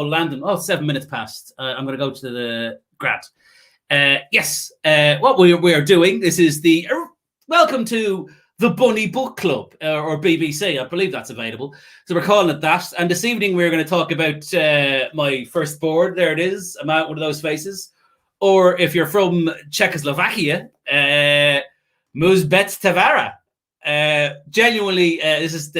Landon. Oh, 7 minutes past. I'm going to go to the grad. Yes, what we are doing, this is the welcome to the Bunny Book Club, or BBC. I believe that's available. So we're calling it that. And this evening we're going to talk about my first board. There it is. I'm out one of those faces. Or if you're from Czechoslovakia, Muzbet Tavara. Genuinely, this is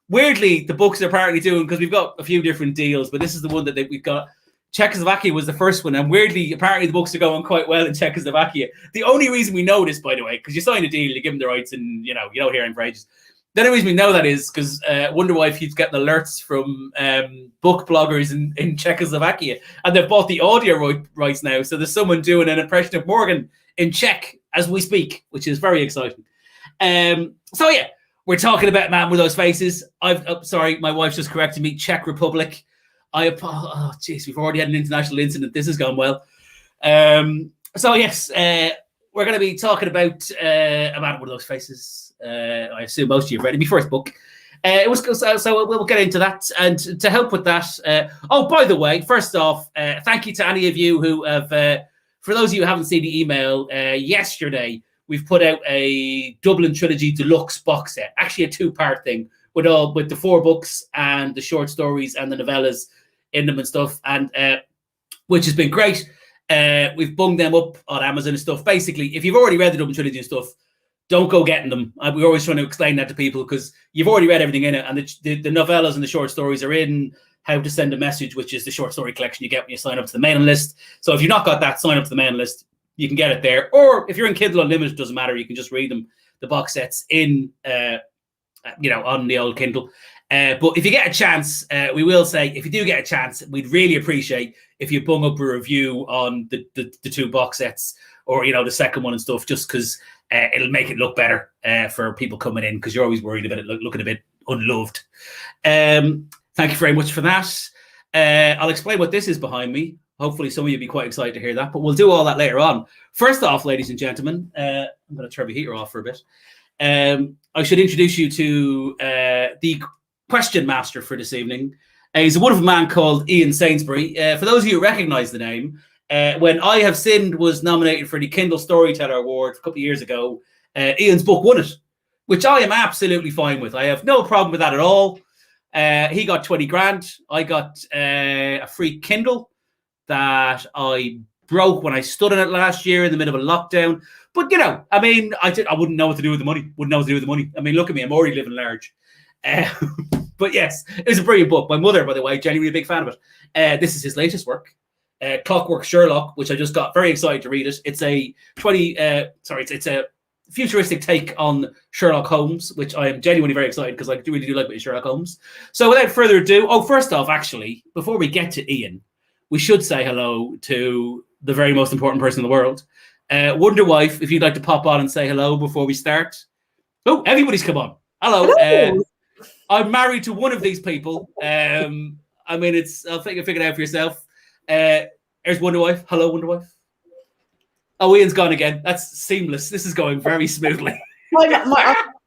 weirdly the books are apparently doing, because we've got a few different deals, but this is the one that we've got. Czechoslovakia was the first one, and weirdly, apparently the books are going quite well in Czechoslovakia. The only reason we know this, by the way, because you sign a deal, you give them the rights, and you don't hear him for ages. The only reason we know that is because Wonder Wife keeps getting alerts from book bloggers in Czechoslovakia, and they've bought the audio rights now. So there's someone doing an impression of Morgan in Czech as we speak, which is very exciting. So yeah, we're talking about Man with Those Faces. Sorry, my wife's just corrected me. Czech Republic. We've already had an international incident. This has gone well. So yes, we're going to be talking about A Man with Those Faces. I assume most of you have read it. My first book. It was so we'll get into that. And to help with that, by the way, first off, thank you to any of you who have. For those of you who haven't seen the email, yesterday we've put out a Dublin Trilogy Deluxe box set, actually a 2-part thing with the 4 books and the short stories and the novellas in them and stuff, and which has been great. We've bunged them up on Amazon and stuff. Basically, if you've already read the Dublin Trilogy and stuff, don't go getting them. We're always trying to explain that to people because you've already read everything in it, and the novellas and the short stories are in How to Send a Message, which is the short story collection you get when you sign up to the mailing list. So if you've not got that, sign up to the mailing list. You can get it there. Or if you're in Kindle Unlimited, it doesn't matter. You can just read them, the box sets in, on the old Kindle. But if you get a chance, we will say, if you do get a chance, we'd really appreciate if you bung up a review on the 2 box sets, or, the second one and stuff, just because it'll make it look better for people coming in, because you're always worried about it looking a bit unloved. Thank you very much for that. I'll explain what this is behind me. Hopefully some of you will be quite excited to hear that, but we'll do all that later on. First off, ladies and gentlemen, I'm going to turn the heater off for a bit. I should introduce you to the question master for this evening. He's a wonderful man called Ian Sainsbury. For those of you who recognise the name, when I Have Sinned was nominated for the Kindle Storyteller Award a couple of years ago, Ian's book won it, which I am absolutely fine with. I have no problem with that at all. He got 20 grand. I got a free Kindle that I broke when I stood in it last year in the middle of a lockdown. But, I wouldn't know what to do with the money. I mean, look at me. I'm already living large. But yes, it was a brilliant book. My mother, by the way, genuinely a big fan of it. This is his latest work, Clockwork Sherlock, which I just got very excited to read it. It's a it's a futuristic take on Sherlock Holmes, which I am genuinely very excited because I really do like Sherlock Holmes. So without further ado, first off, actually, before we get to Ian, we should say hello to the very most important person in the world. Wonder Wife, if you'd like to pop on and say hello before we start. Oh, everybody's come on. Hello. I'm married to one of these people. I'll think you figure it out for yourself. There's Wonder Wife. Hello, Wonder Wife. Oh, Ian's gone again. That's seamless. This is going very smoothly. I'm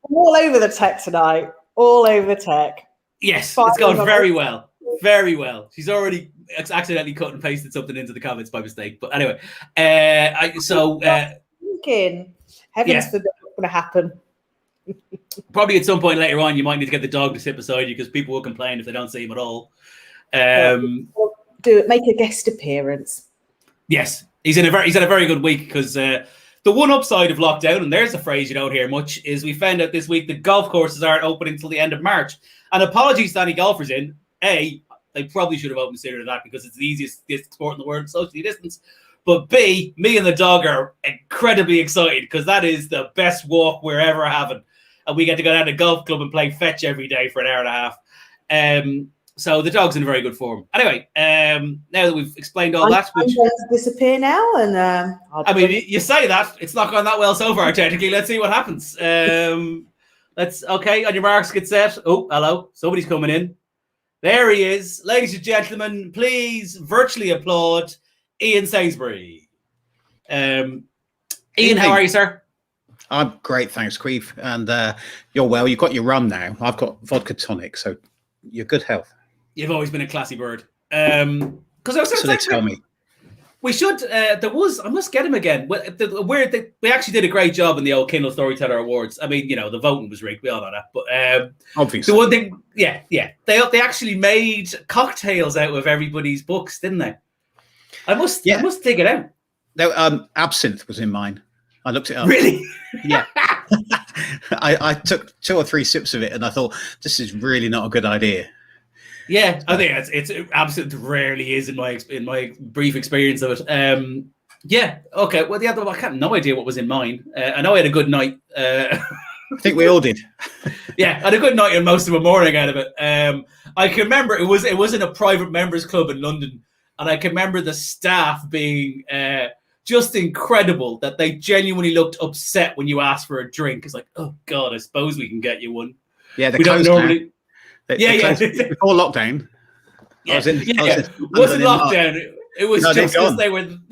all over the tech tonight. All over the tech. Yes, it's going very well. Very well. She's already accidentally cut and pasted something into the comments by mistake. But anyway, heavens forbid what's going to happen. Probably at some point later on, you might need to get the dog to sit beside you because people will complain if they don't see him at all. Make a guest appearance. Yes, he's had a very good week because the one upside of lockdown, and there's a phrase you don't hear much, is we found out this week that golf courses aren't opening until the end of March. And apologies to any golfers in. A, they probably should have opened sooner than that because it's the easiest sport in the world, socially distanced. But B, me and the dog are incredibly excited because that is the best walk we're ever having. And we get to go down to the golf club and play fetch every day for an hour and a half. So the dog's in very good form. Anyway, now that we've explained all that. I'm going to disappear now. And you say that. It's not gone that well so far, technically. Let's see what happens. Okay, on your marks, get set. Oh, hello. Somebody's coming in. There he is. Ladies and gentlemen, please virtually applaud Ian Sainsbury. Ian, how are you, sir? I'm great, thanks, Queeve. And you're well. You've got your rum now. I've got vodka tonic, so you're good health. You've always been a classy bird. Because I was So they tell me. we should. I must get him again. We actually did a great job in the old Kindle Storyteller Awards. I mean, the voting was rigged. We all know that. But Obviously, the one thing, yeah, they actually made cocktails out of everybody's books, didn't they? I must dig it out. No, absinthe was in mine. I looked it up. Really? Yeah. I took 2 or 3 sips of it, and I thought this is really not a good idea. Yeah, I think it's absinthe rarely is in my brief experience of it. Yeah. Okay. Well, the other one, I have no idea what was in mine. I know I had a good night. I think we all did. Yeah, I had a good night and most of a morning out of it. I can remember it was in a private members club in London, and I can remember the staff being just incredible. That they genuinely looked upset when you asked for a drink. It's like, oh God, I suppose we can get you one. Yeah, we don't normally. Before lockdown. Yeah, wasn't lockdown. It was just because they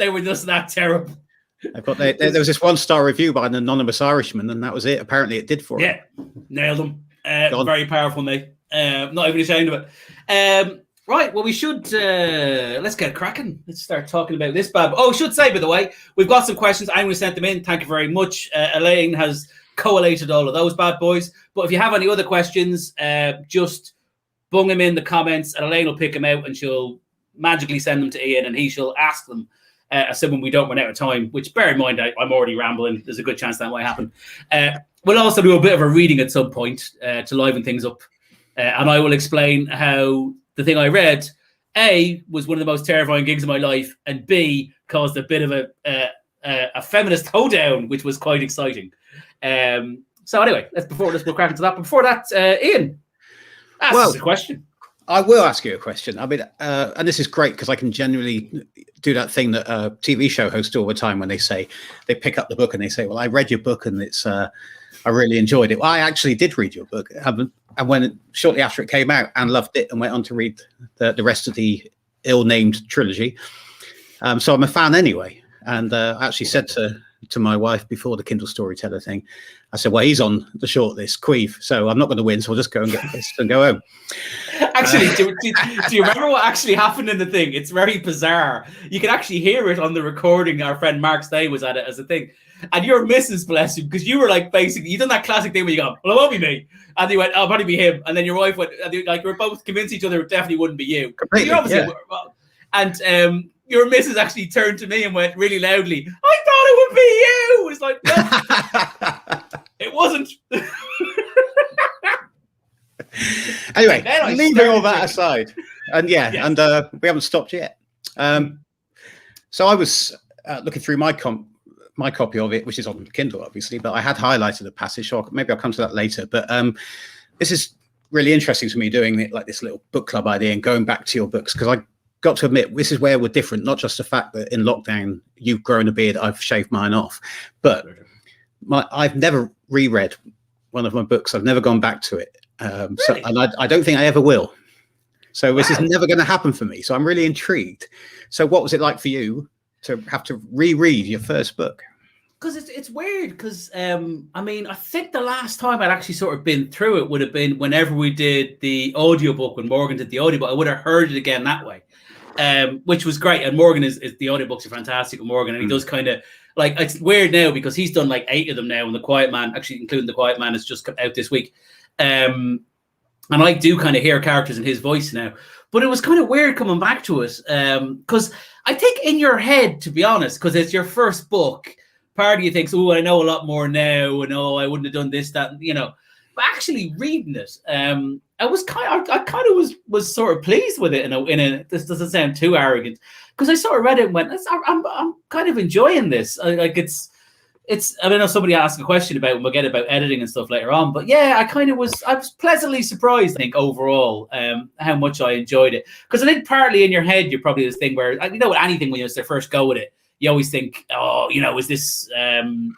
were just that terrible. There was this 1-star review by an anonymous Irishman, and that was it. Apparently, it did for him. Yeah, nailed him. Very powerful, mate. Not even ashamed of it. Right, well, we should let's get cracking. Let's start talking about this bad. Oh, I should say, by the way, we've got some questions. I'm going to send them in. Thank you very much. Elaine has collated all of those bad boys. But if you have any other questions, just bung them in the comments, and Elaine will pick them out, and she'll magically send them to Ian, and he shall ask them. Assuming we don't run out of time, which bear in mind, I'm already rambling. There's a good chance that might happen. We'll also do a bit of a reading at some point to liven things up. And I will explain how the thing I read, A, was one of the most terrifying gigs of my life, and B, caused a bit of a feminist hoedown, which was quite exciting. So anyway, we'll crack into that. But before that, Ian, ask us a question. I will ask you a question. I mean, and this is great because I can genuinely do that thing that TV show hosts do all the time when they pick up the book and they say, well, I read your book and it's, I really enjoyed it. Well, I actually did read your book. And shortly after it came out, and loved it and went on to read the rest of the ill-named trilogy. So I'm a fan anyway. And I actually said to my wife before the Kindle Storyteller thing, I said, well, he's on the shortlist, Queeve, so I'm not going to win, so I'll just go and get this and go home. Actually, do you remember what actually happened in the thing? It's very bizarre. You can actually hear it on the recording. Our friend Mark Stay was at it as a thing. And your missus, bless you, because you were like, basically, you done that classic thing where you go, well, it won't be me. And you went, oh, it'll probably be him. And then your wife went, like, you were both convinced each other it definitely wouldn't be you. Completely, yeah. And your missus actually turned to me and went really loudly, I thought it would be you. It's like, no, it wasn't. Anyway, leaving all that aside, and we haven't stopped yet. So I was looking through my copy of it, which is on Kindle, obviously, but I had highlighted a passage, so maybe I'll come to that later. But this is really interesting to me, doing it like this little book club idea and going back to your books, because I got to admit, this is where we're different, not just the fact that in lockdown you've grown a beard, I've shaved mine off, but I've never reread one of my books. I've never gone back to it. Really? And I don't think I ever will. So this is never going to happen for me. So I'm really intrigued. So what was it like for you to have to reread your first book? Because it's weird, because I mean, I think the last time I'd actually sort of been through it would have been whenever we did the audiobook, when Morgan did the audiobook. I would have heard it again that way, which was great. And Morgan is the audiobooks are fantastic with Morgan, and he does kind of, like, it's weird now because he's done like 8 of them now, and The Quiet Man, actually including The Quiet Man, has just come out this week. And I do kind of hear characters in his voice now, but it was kind of weird coming back to it, because I think in your head, to be honest, because it's your first book, part of you thinks, oh, I know a lot more now, and oh, I wouldn't have done this, that, you know. But actually reading it, I was sort of pleased with it in a this doesn't sound too arrogant, because I sort of read it and went, I'm kind of enjoying this. I don't know, somebody asked a question about, and we'll get about editing and stuff later on, but yeah, I was pleasantly surprised, I think, overall, how much I enjoyed it. Because I think partly in your head, you're probably this thing where, you know, with anything, when it's their first go with it, you always think, oh, you know, is this, you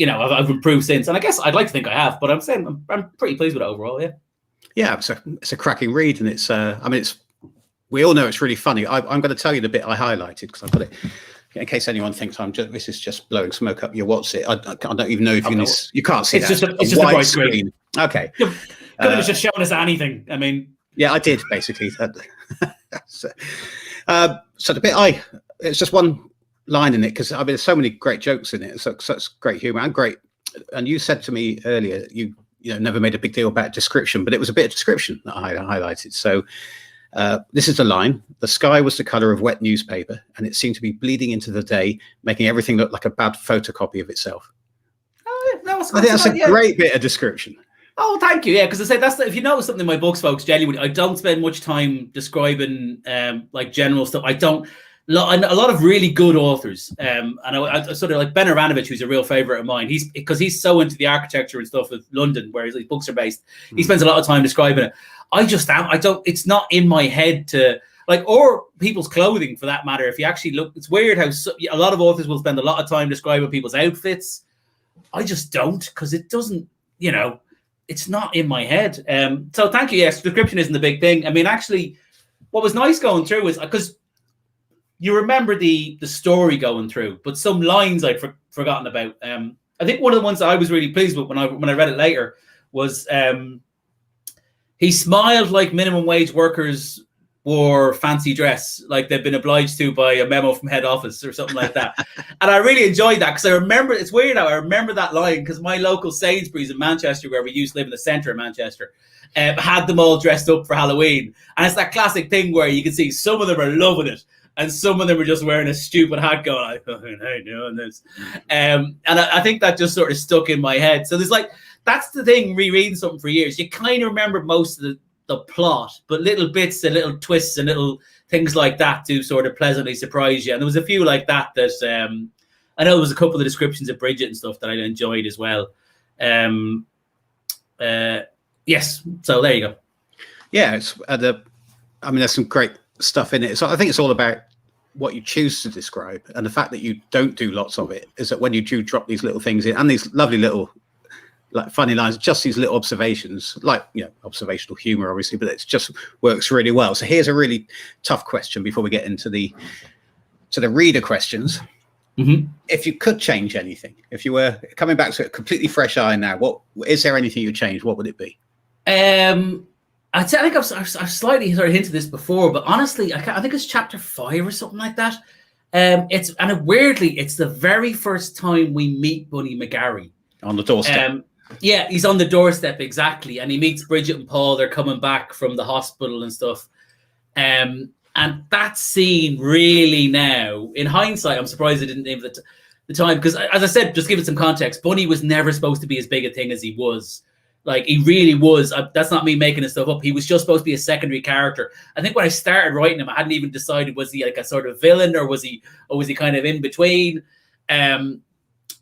know, I've improved since. And I guess I'd like to think I have, but I'm saying I'm pretty pleased with it overall, yeah. Yeah, it's a cracking read, and it's, we all know it's really funny. I'm going to tell you the bit I highlighted, because I've got it, in case anyone thinks this is just blowing smoke up your what's it. I don't even know if you can't see it's that. It's just a bright screen. Okay. Could have just shown us anything. I mean, yeah, I did basically. so, so the bit it's just one line in it, because I mean, there's so many great jokes in it. It's such great humor and great. And you said to me earlier, you never made a big deal about description, but it was a bit of description that I highlighted. So this is the line: the sky was the color of wet newspaper, and it seemed to be bleeding into the day, making everything look like a bad photocopy of itself. Oh, yeah, I think that's a great bit of description. Oh, thank you. Yeah, because I say if you notice something in my books, folks, genuinely, I don't spend much time describing like general stuff. I don't. A lot of really good authors, and I sort of like Ben Aranovich, who's a real favorite of mine. He's so into the architecture and stuff of London, where his books are based. He spends a lot of time describing it. I don't. It's not in my head to like, or people's clothing for that matter. If you actually look, it's weird how a lot of authors will spend a lot of time describing people's outfits. I just don't, because it doesn't. It's not in my head. So thank you. Yes, description isn't the big thing. I mean, actually, what was nice going through is because you remember the story going through, but some lines I'd forgotten about. I think one of the ones that I was really pleased with when I read it later was he smiled like minimum wage workers wore fancy dress, like they've been obliged to by a memo from head office or something like that. And I really enjoyed that, because I remember, it's weird how I remember that line, because my local Sainsbury's in Manchester, where we used to live in the centre of Manchester, had them all dressed up for Halloween. And it's that classic thing where you can see some of them are loving it, and some of them are just wearing a stupid hat going, I fucking hate doing this. And I think that just sort of stuck in my head. So there's like, that's the thing, rereading something for years. You kind of remember most of the plot, but little bits and little twists and little things like that do sort of pleasantly surprise you. And there was a few like that I know there was a couple of descriptions of Bridget and stuff that I enjoyed as well. Yes, so there you go. Yeah, it's I mean, there's some great stuff in it. So I think it's all about what you choose to describe, and the fact that you don't do lots of it is that when you do drop these little things in, and these lovely little like funny lines, just these little observations, like observational humor obviously, but it just works really well. So here's a really tough question before we get into the reader questions. If you could change anything, if you were coming back to a completely fresh eye now, what is there anything you'd change? What would it be? I think I've slightly sort of hinted this before, but honestly, I think it's chapter 5 or something like that. Weirdly, it's the very first time we meet Bunny McGarry on the doorstep. Yeah, he's on the doorstep, exactly, and he meets Bridget and Paul. They're coming back from the hospital and stuff. And that scene really, now in hindsight, I'm surprised I didn't name it the time, because as I said, just give it some context, Bunny was never supposed to be as big a thing as he was. Like, he really was. That's not me making this stuff up. He was just supposed to be a secondary character. I think when I started writing him, I hadn't even decided, was he like a sort of villain, or was he kind of in between?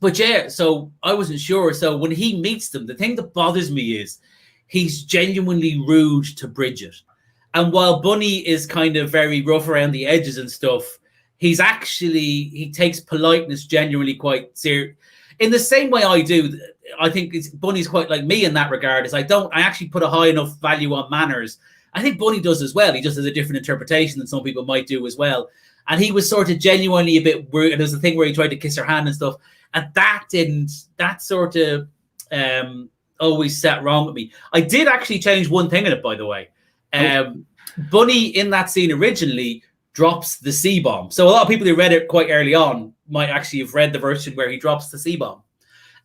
But yeah, so I wasn't sure. So when he meets them, the thing that bothers me is he's genuinely rude to Bridget. And while Bunny is kind of very rough around the edges and stuff, he takes politeness genuinely quite serious. In the same way I do, I think Bunny's quite like me in that regard, is I actually put a high enough value on manners. I think Bunny does as well. He just has a different interpretation than some people might do as well. And he was sort of genuinely a bit rude. And there's the thing where he tried to kiss her hand and stuff. And that sort of always sat wrong with me. I did actually change one thing in it, by the way. Bunny in that scene originally drops the C-bomb. So a lot of people who read it quite early on might actually have read the version where he drops the C-bomb.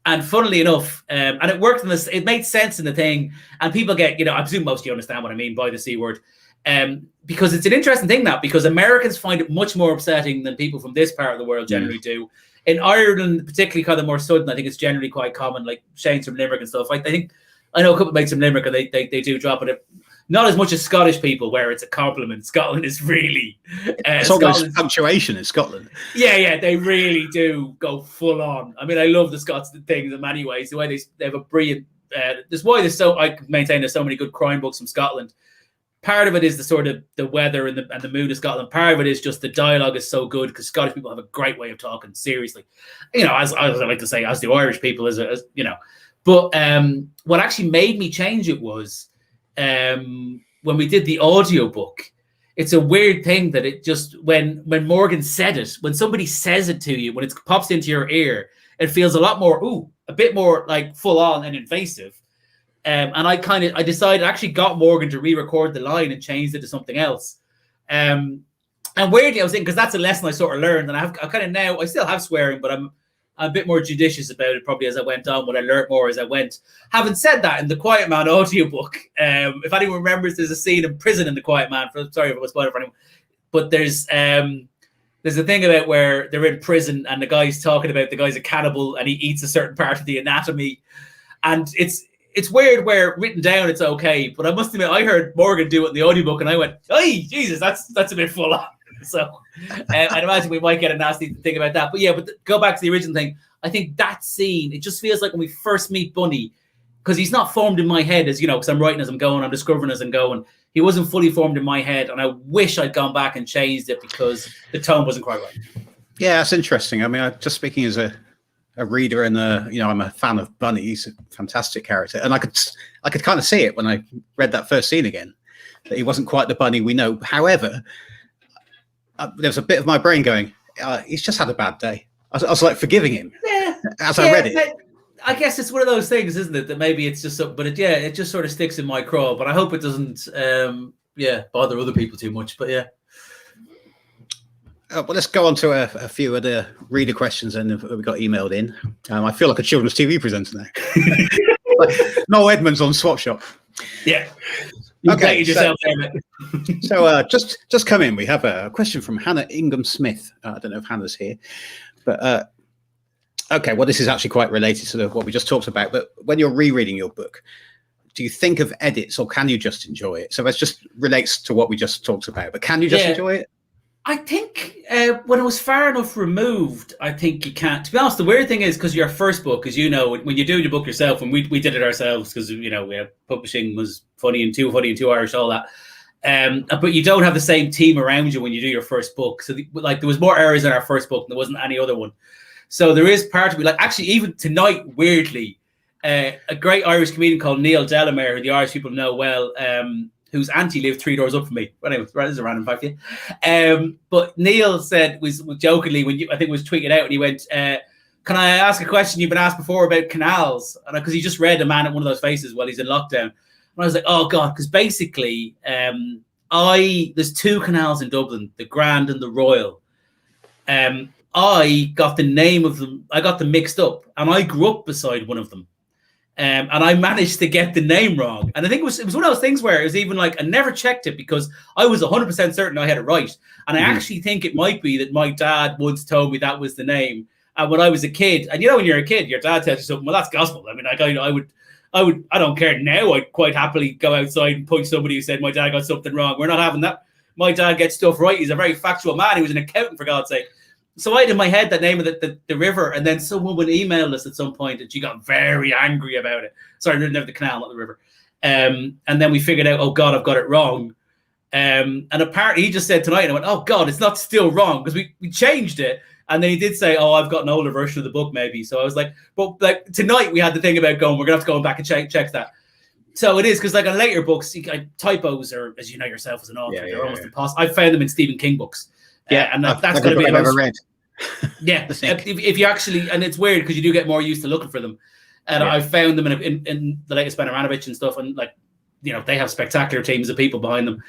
And funnily enough, and it worked in this, it made sense in the thing. And people get, I presume most of you understand what I mean by the C word. Because it's an interesting thing now, because Americans find it much more upsetting than people from this part of the world generally do. In Ireland, particularly kind of more southern, I think it's generally quite common, like Shane's from Limerick and stuff. I know a couple of mates from Limerick, and they do drop it. Not as much as Scottish people, where it's a compliment. Scotland is really... it's almost punctuation in Scotland. Yeah, they really do go full on. I mean, I love the Scots things in many ways. The way they have a brilliant... that's why I maintain there's so many good crime books from Scotland. Part of it is the sort of the weather and the mood of Scotland. Part of it is just the dialogue is so good, because Scottish people have a great way of talking, seriously. As I like to say, as do Irish people, as But what actually made me change it was when we did the audiobook. It's a weird thing that it just, when Morgan said it, when somebody says it to you, when it pops into your ear, it feels a bit more like full on and invasive. And I decided, I actually got Morgan to re-record the line and changed it to something else. And weirdly, I was thinking, because that's a lesson I sort of learned, and I kind of now, I still have swearing, but I'm a bit more judicious about it probably as I went on, when I learned more as I went. Having said that, in the Quiet Man audiobook, if anyone remembers, there's a scene in prison in the Quiet Man. Sorry if I was spoiling for anyone, but there's a thing about where they're in prison and the guy's talking about the guy's a cannibal and he eats a certain part of the anatomy, and it's weird where written down it's okay, but I must admit I heard Morgan do it in the audiobook and I went, "Hey, Jesus, that's a bit full on." So I'd imagine we might get a nasty thing about that. But yeah, go back to the original thing. I think that scene, it just feels like when we first meet Bunny, because he's not formed in my head, as you know, because I'm writing as I'm going, I'm discovering as I'm going. He wasn't fully formed in my head, and I wish I'd gone back and changed it because the tone wasn't quite right. Yeah, that's interesting. I mean, just speaking as a reader and I'm a fan of Bunny. He's a fantastic character, and I could kind of see it when I read that first scene again, that he wasn't quite the Bunny we know. However, there's a bit of my brain going, he's just had a bad day. I was like forgiving him as I read it. I guess it's one of those things, isn't it? That maybe it's just, but it just sort of sticks in my craw. But I hope it doesn't, bother other people too much. But yeah. Well, let's go on to a few of the reader questions and we got emailed in. I feel like a children's TV presenter now. Like Noel Edmonds on Swap Shop. Yeah. Okay. Yourself there, mate. So just come in. We have a question from Hannah Ingham Smith. I don't know if Hannah's here, but okay. Well, this is actually quite related to what we just talked about. But when you're rereading your book, do you think of edits or can you just enjoy it? So that just relates to what we just talked about. But can you just enjoy it? I think when it was far enough removed, I think you can't. To be honest, the weird thing is because your first book, as you know, when you do your book yourself, and we did it ourselves because publishing was funny and too Irish, all that. But you don't have the same team around you when you do your first book. So there was more errors in our first book than there wasn't any other one. So there is part of me, like actually even tonight, weirdly, a great Irish comedian called Neil Delamere, who the Irish people know well. Whose auntie lived 3 doors up from me. But anyway, this is a random fact for you. But Neil said, was jokingly, I think was tweeting out, and he went, can I ask a question you've been asked before about canals? And because he just read A Man at One of Those Faces while he's in lockdown. And I was like, oh God, because basically there's 2 canals in Dublin, the Grand and the Royal. I got the name of them, I got them mixed up, and I grew up beside one of them. And I managed to get the name wrong. And I think it was one of those things where it was even like, I never checked it because I was 100% certain I had it right. And I actually think it might be that my dad once told me that was the name. And when I was a kid, and when you're a kid, your dad tells you something, well, that's gospel. I mean, I don't care now. I'd quite happily go outside and punch somebody who said my dad got something wrong. We're not having that. My dad gets stuff right. He's a very factual man. He was an accountant, for God's sake. So I had in my head that name of the river, and then someone would email us at some point, and she got very angry about it. Sorry, I didn't have the canal, not the river. And then we figured out, oh God, I've got it wrong. And apparently he just said tonight, and I went, oh God, it's not still wrong, because we changed it. And then he did say, oh, I've got an older version of the book, maybe. So I was like, but like tonight we had the thing about going, we're gonna have to go back and check that. So it is, because like on later books, typos are, as you know yourself as an author, they're almost impossible. I found them in Stephen King books. And that's going to be I've ever read. Yeah, if you actually, and it's weird because you do get more used to looking for them. And I found them in the latest Benaranovich and stuff, and they have spectacular teams of people behind them.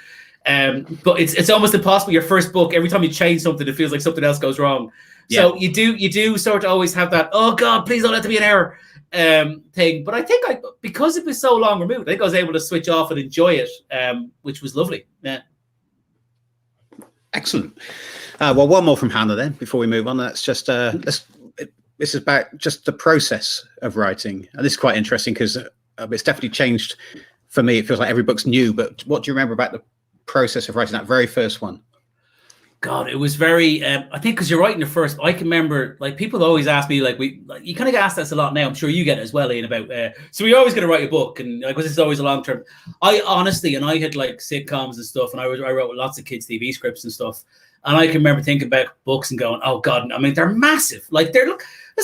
But it's almost impossible. Your first book, every time you change something, it feels like something else goes wrong. Yeah. So you do sort of always have that, oh God, please don't let there be an error thing. But I think because it was so long removed, I think I was able to switch off and enjoy it, which was lovely. Yeah. Excellent. Well, one more from Hannah then before we move on. That's just this is about just the process of writing, and this is quite interesting because it's definitely changed for me. It feels like every book's new, but what do you remember about the process of writing that very first one? God, it was very. I think because you're writing the first, I can remember like people always ask me you kind of get asked this a lot now. I'm sure you get it as well, Ian. About so we're always going to write a book, and because this is always a long term. I honestly, and I had like sitcoms and stuff, and I wrote lots of kids' TV scripts and stuff. And I can remember thinking about books and going, "Oh God!" I mean, they're massive. Like there's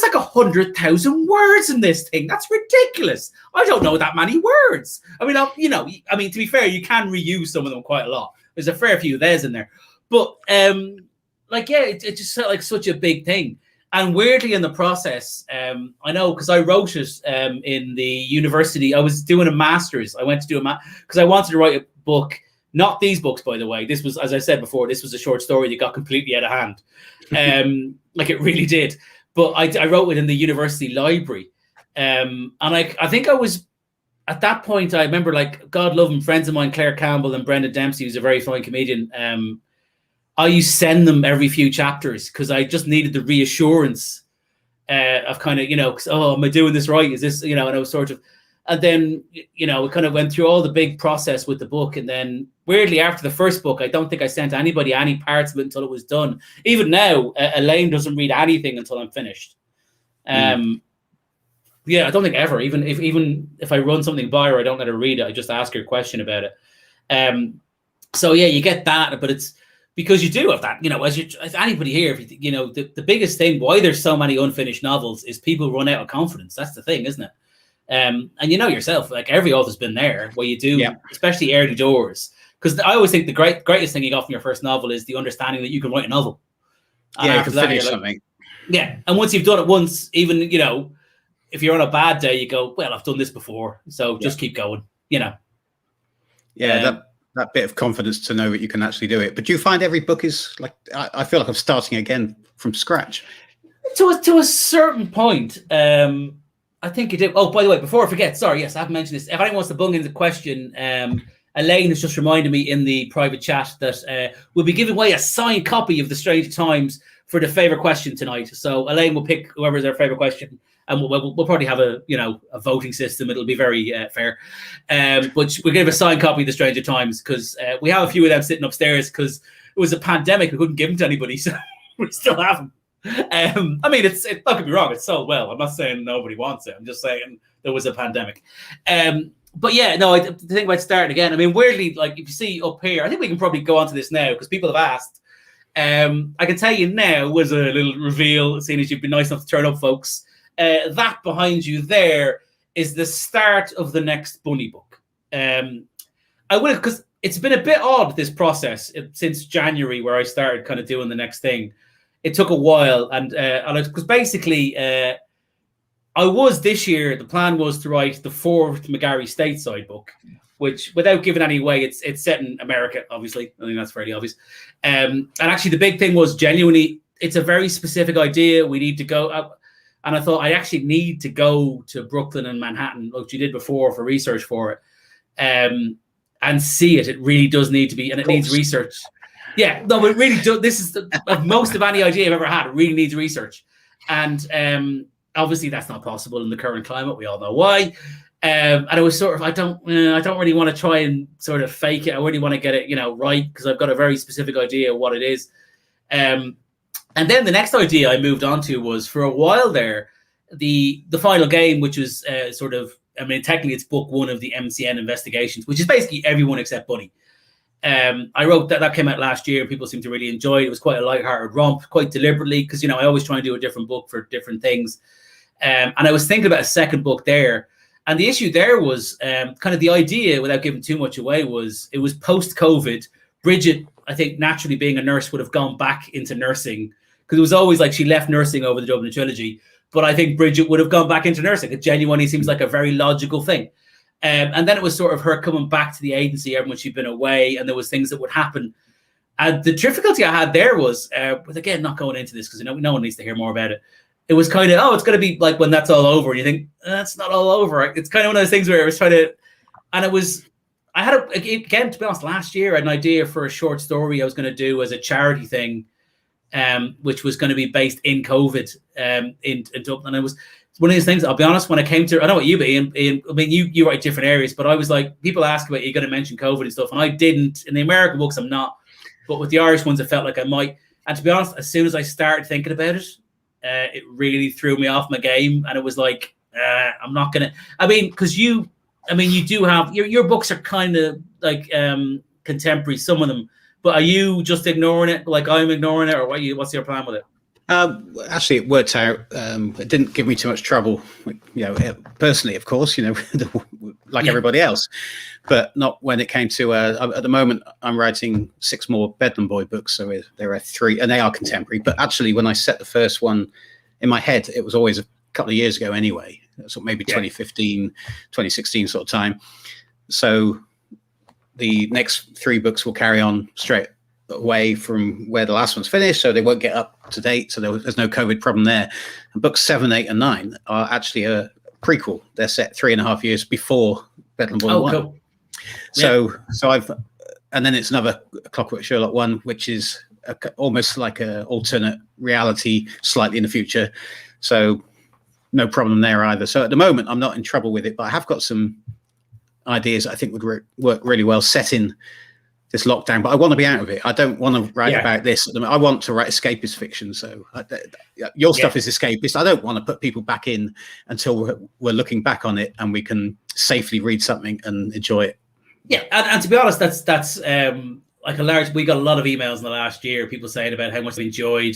like 100,000 words in this thing. That's ridiculous. I don't know that many words. I mean, to be fair, you can reuse some of them quite a lot. There's a fair few of theirs in there, but it just felt like such a big thing. And weirdly, in the process, I know because I wrote it in the university. I was doing a master's. I went to do because I wanted to write a book Not these books, by the way. This was, as I said before, this was a short story that got completely out of hand. Like it really did. But I wrote it in the university library. And I think I was, at that point, I remember, like, God love them, friends of mine, Claire Campbell and Brendan Dempsey, who's a very fine comedian. I used to send them every few chapters because I just needed the reassurance of kind of, oh, am I doing this right? Is this, and I was sort of, and then, we kind of went through all the big process with the book. And then weirdly, after the first book, I don't think I sent anybody any parts of it until it was done. Even now, Elaine doesn't read anything until I'm finished. Yeah, I don't think ever. Even if I run something by her, I don't let her read it. I just ask her a question about it. So yeah, you get that, but it's because you do have that. As anybody here, the biggest thing why there's so many unfinished novels is people run out of confidence. That's the thing, isn't it? And yourself, like every author's been there, where you do, especially early doors. Because I always think the greatest thing you got from your first novel is the understanding that you can write a novel. And you can finish something. Yeah, and once you've done it once, even if you're on a bad day, you go, well, I've done this before, so just keep going. Yeah, that bit of confidence to know that you can actually do it. But do you find every book is like, I feel like I'm starting again from scratch? To a certain point. I think you do. Oh, by the way, before I forget, sorry, yes, I haven't mentioned this. If anyone wants to bung in the question, Elaine has just reminded me in the private chat that we'll be giving away a signed copy of The Stranger Times for the favorite question tonight. So Elaine will pick whoever's their favorite question, and we'll probably have a voting system. It'll be very fair. But we're going to have a signed copy of The Stranger Times because we have a few of them sitting upstairs because it was a pandemic. We couldn't give them to anybody, so we still have them. I mean, it's don't get me wrong, it's sold well. I'm not saying nobody wants it. I'm just saying there was a pandemic. But yeah, no, the thing about starting again, I mean, weirdly, like if you see up here, I think we can probably go on to this now because people have asked. I can tell you now was a little reveal, seeing as you've been nice enough to turn up, folks. That behind you there is the start of the next Bunny book. I would have, because it's been a bit odd, this process since January, where I started kind of doing the next thing. It took a while, and because basically, I was this year. The plan was to write the fourth McGarry Stateside book, which, without giving any away, it's set in America. Obviously, I think that's fairly obvious. And actually, the big thing was genuinely, it's a very specific idea. We need to go up, and I thought I actually need to go to Brooklyn and Manhattan, which you did before for research for it, and see it. It really does need to be, and it needs research. Yeah, no, it really does. This is most of any idea I've ever had. It really needs research, and obviously that's not possible in the current climate. We all know why. And it was sort of, I don't really want to try and sort of fake it. I really want to get it, right, because I've got a very specific idea of what it is. And then the next idea I moved on to was, for a while there, the final game, which was sort of, I mean, technically it's book one of the MCN investigations, which is basically everyone except Bunny. I wrote that came out last year, and people seem to really enjoy it. It was quite a lighthearted romp, quite deliberately, because I always try and do a different book for different things. And I was thinking about a second book there, and the issue there was kind of the idea, without giving too much away, was it was post-COVID. Bridget, I think, naturally being a nurse, would have gone back into nursing, because it was always like she left nursing over the Dublin trilogy. But I think Bridget would have gone back into nursing. It genuinely seems like a very logical thing. And then it was sort of her coming back to the agency when she'd been away, and there was things that would happen. And the difficulty I had there was, but again, not going into this because no one needs to hear more about it. It was kind of, it's going to be like when that's all over, and you think, that's not all over. It's kind of one of those things where I was trying to, and I had, again, to be honest, last year I had an idea for a short story I was going to do as a charity thing, which was going to be based in COVID in Dublin. And it was one of these things, I'll be honest, when I came to, I know what you be, I mean, you write different areas, but I was like, people ask about, you're going to mention COVID and stuff, and I didn't. In the American books, I'm not, but with the Irish ones, I felt like I might. And to be honest, as soon as I started thinking about it, it really threw me off my game, and it was like, I'm not going to, I mean, because you do have, your books are kind of like contemporary, some of them, but are you just ignoring it like I'm ignoring it, or what's your plan with it? Actually, it worked out. It didn't give me too much trouble, personally, of course, like everybody else, but not when it came to, at the moment, I'm writing 6 more Bedlam Boy books. So there are 3, and they are contemporary. But actually, when I set the first one in my head, it was always a couple of years ago anyway. So maybe 2015, 2016 sort of time. So the next 3 books will carry on straight away from where the last one's finished, so they won't get up to date. So there's no COVID problem there. And books 7, 8, and 9 are actually a prequel. They're set 3.5 years before Bedlam Boy 1. Cool. So and then it's another Clockwork Sherlock 1, which is almost like a alternate reality, slightly in the future. So no problem there either. So at the moment, I'm not in trouble with it, but I have got some ideas I think would work really well set in this lockdown. But I want to be out of it. I don't want to write about this. I want to write escapist fiction. So your stuff is escapist. I don't want to put people back in until we're looking back on it and we can safely read something and enjoy it. Yeah, and to be honest, that's like we got a lot of emails in the last year, people saying about how much they enjoyed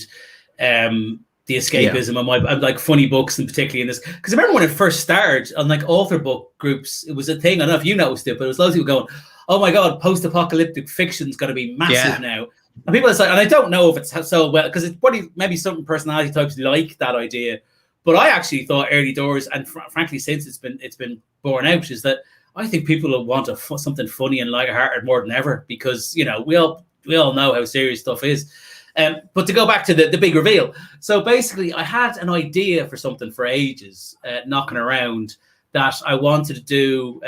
the escapism and like funny books, and particularly in this, because I remember when it first started on like author book groups, it was a thing. I don't know if you noticed it, but it was loads of people going, "Oh my god, post-apocalyptic fiction's going to be massive now." And people are like, and I don't know if it's so well, because it's probably maybe certain personality types like that idea, but I actually thought early doors, and frankly since it's been borne out, is that I think people will want something funny and lighthearted more than ever, because we all know how serious stuff is. But to go back to the big reveal, so basically I had an idea for something for ages, knocking around, that I wanted to do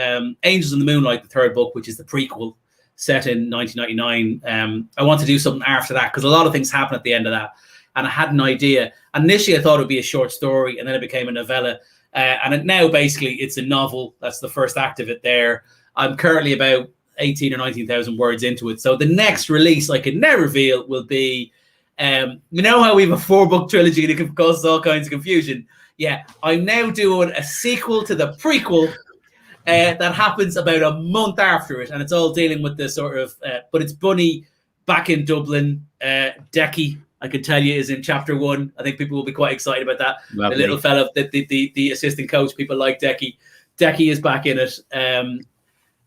Angels in the Moonlight, the 3rd book, which is the prequel set in 1999. I want to do something after that, because a lot of things happen at the end of that, and I had an idea. And initially I thought it would be a short story, and then it became a novella. And now basically it's a novel. That's the first act of it there. I'm currently about 18 or 19,000 words into it. So the next release I can now reveal will be, you know how we have a 4-book trilogy that can cause all kinds of confusion? Yeah, I'm now doing a sequel to the prequel that happens about a month after it. And it's all dealing with the sort of, but it's Bunny back in Dublin. Decky, I can tell you, is in chapter 1. I think people will be quite excited about that. Lovely. The little fellow, the assistant coach, people like Decky. Decky is back in it.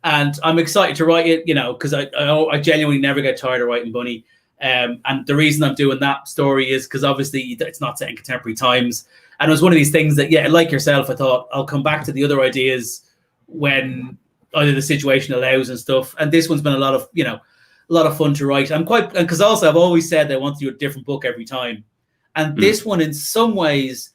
And I'm excited to write it, because I genuinely never get tired of writing Bunny. And the reason I'm doing that story is because obviously it's not set in contemporary times. And it was one of these things that, like yourself, I thought I'll come back to the other ideas when either the situation allows and stuff. And this one's been a lot of fun to write. I'm quite, because also I've always said that I want to do a different book every time. And this one in some ways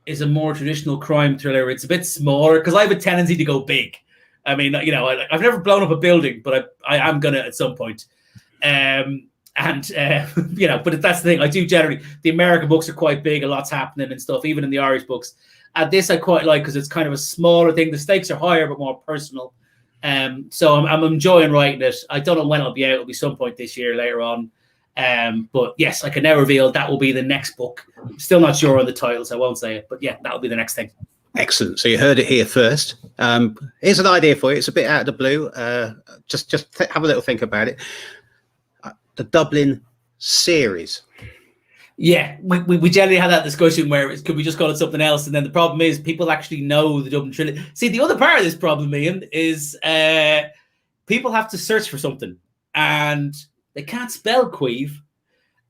is a more traditional crime thriller. It's a bit smaller because I have a tendency to go big. I mean, I've never blown up a building, but I am going to at some point. But that's the thing. I do generally, the American books are quite big, a lot's happening and stuff, even in the Irish books. And this I quite like because it's kind of a smaller thing. The stakes are higher, but more personal. So I'm enjoying writing it. I don't know when it'll be out. It'll be some point this year later on. But yes, I can now reveal that will be the next book. I'm still not sure on the title, so I won't say it. But yeah, that'll be the next thing. Excellent. So you heard it here first. Here's an idea for you. It's a bit out of the blue. Just have a little think about it. The Dublin series. Yeah, we generally had that discussion where could we just call it something else? And then the problem is people actually know the Dublin trilogy. See, the other part of this problem, Ian, is people have to search for something and they can't spell Queeve.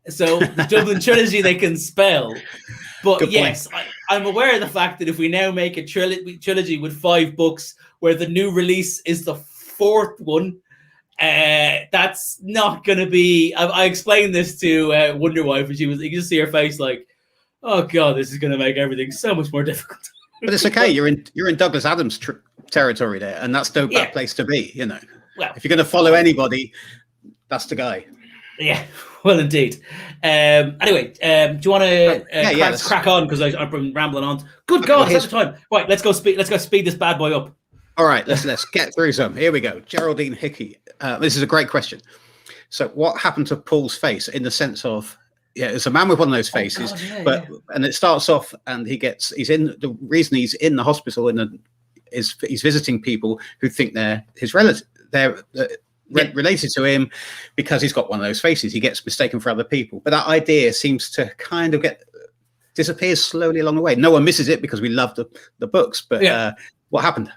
So the Dublin trilogy they can spell. But yes, I'm aware of the fact that if we now make a trilogy with 5 books where the new release is the 4th one, that's not going to be. I explained this to Wonder Wife, and you can just see her face like, "Oh God, this is going to make everything so much more difficult." But it's okay. You're in Douglas Adams territory there, and that's no bad place to be. Well, if you're going to follow anybody, that's the guy. Yeah, well, indeed. Anyway, do you want to crack on because I've been rambling on? Good God, it's the time. Right, let's go speed this bad boy up. All right, let's get through some. Here we go. Geraldine Hickey. This is a great question. So, what happened to Paul's face in the sense of, it's a man with one of those faces, and it starts off, and he's in the reason he's in the hospital is he's visiting people who think they're his relative, related to him because he's got one of those faces. He gets mistaken for other people, but that idea seems to kind of disappears slowly along the way. No one misses it because we love the books, but what happened?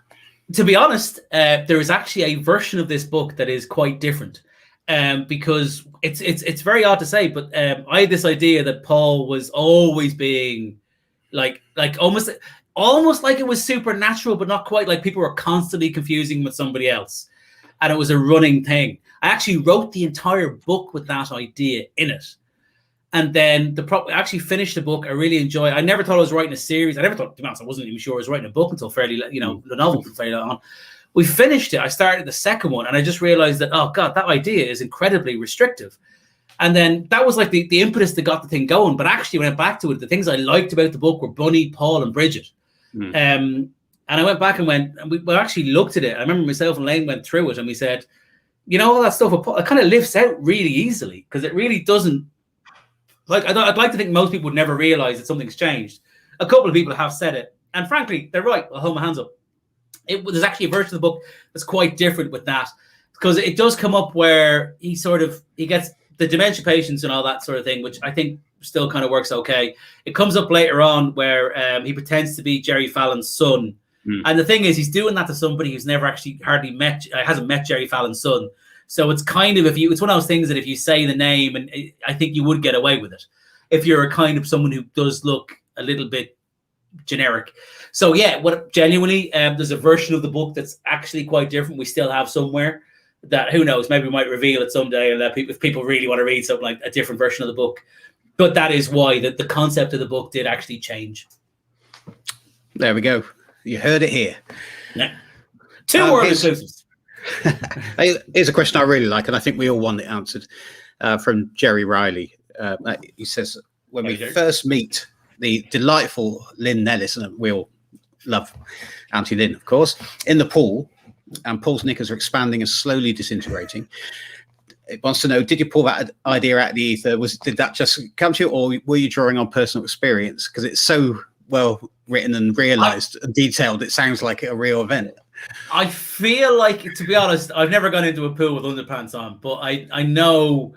To be honest, there is actually a version of this book that is quite different, because it's very odd to say, but I had this idea that Paul was always being like almost like it was supernatural, but not quite. Like people were constantly confusing with somebody else, and it was a running thing. I actually wrote the entire book with that idea in it. And then I actually finished the book. I really enjoyed it. I never thought I was writing a series. I never thought, to be honest, I wasn't even sure I was writing a book until fairly, the novel until fairly on. We finished it. I started the second one, and I just realized that, oh God, that idea is incredibly restrictive. And then that was like the impetus that got the thing going. But actually, when I went back to it, the things I liked about the book were Bunny, Paul, and Bridget. And I went back and we actually looked at it. I remember myself and Lane went through it, and we said, all that stuff, it kind of lifts out really easily, because it really doesn't. Like, I'd like to think most people would never realize that something's changed. A couple of people have said it, and frankly, they're right. I'll hold my hands up. There's actually a version of the book that's quite different with that, because it does come up where he gets the dementia patients and all that sort of thing, which I think still kind of works okay. It comes up later on where he pretends to be Jerry Fallon's son. And the thing is, he's doing that to somebody who's never actually hasn't met Jerry Fallon's son. So it's kind of, it's one of those things that if you say the name, and I think you would get away with it if you're a kind of someone who does look a little bit generic. So yeah, genuinely, there's a version of the book that's actually quite different. We still have somewhere that, who knows, maybe we might reveal it someday, and if people really want to read something like a different version of the book. But that is why the concept of the book did actually change. There we go. You heard it here. Yeah. Two word exclusives. Here's a question I really like, and I think we all want it answered, from Jerry Riley. He says, when we first meet the delightful Lynn Nellis, and we all love Auntie Lynn, of course, in the pool, and Paul's knickers are expanding and slowly disintegrating. It wants to know, did you pull that idea out of the ether? Did that just come to you, or were you drawing on personal experience? Because it's so well written and realized and detailed, it sounds like a real event. I feel like, to be honest, I've never gone into a pool with underpants on, but I know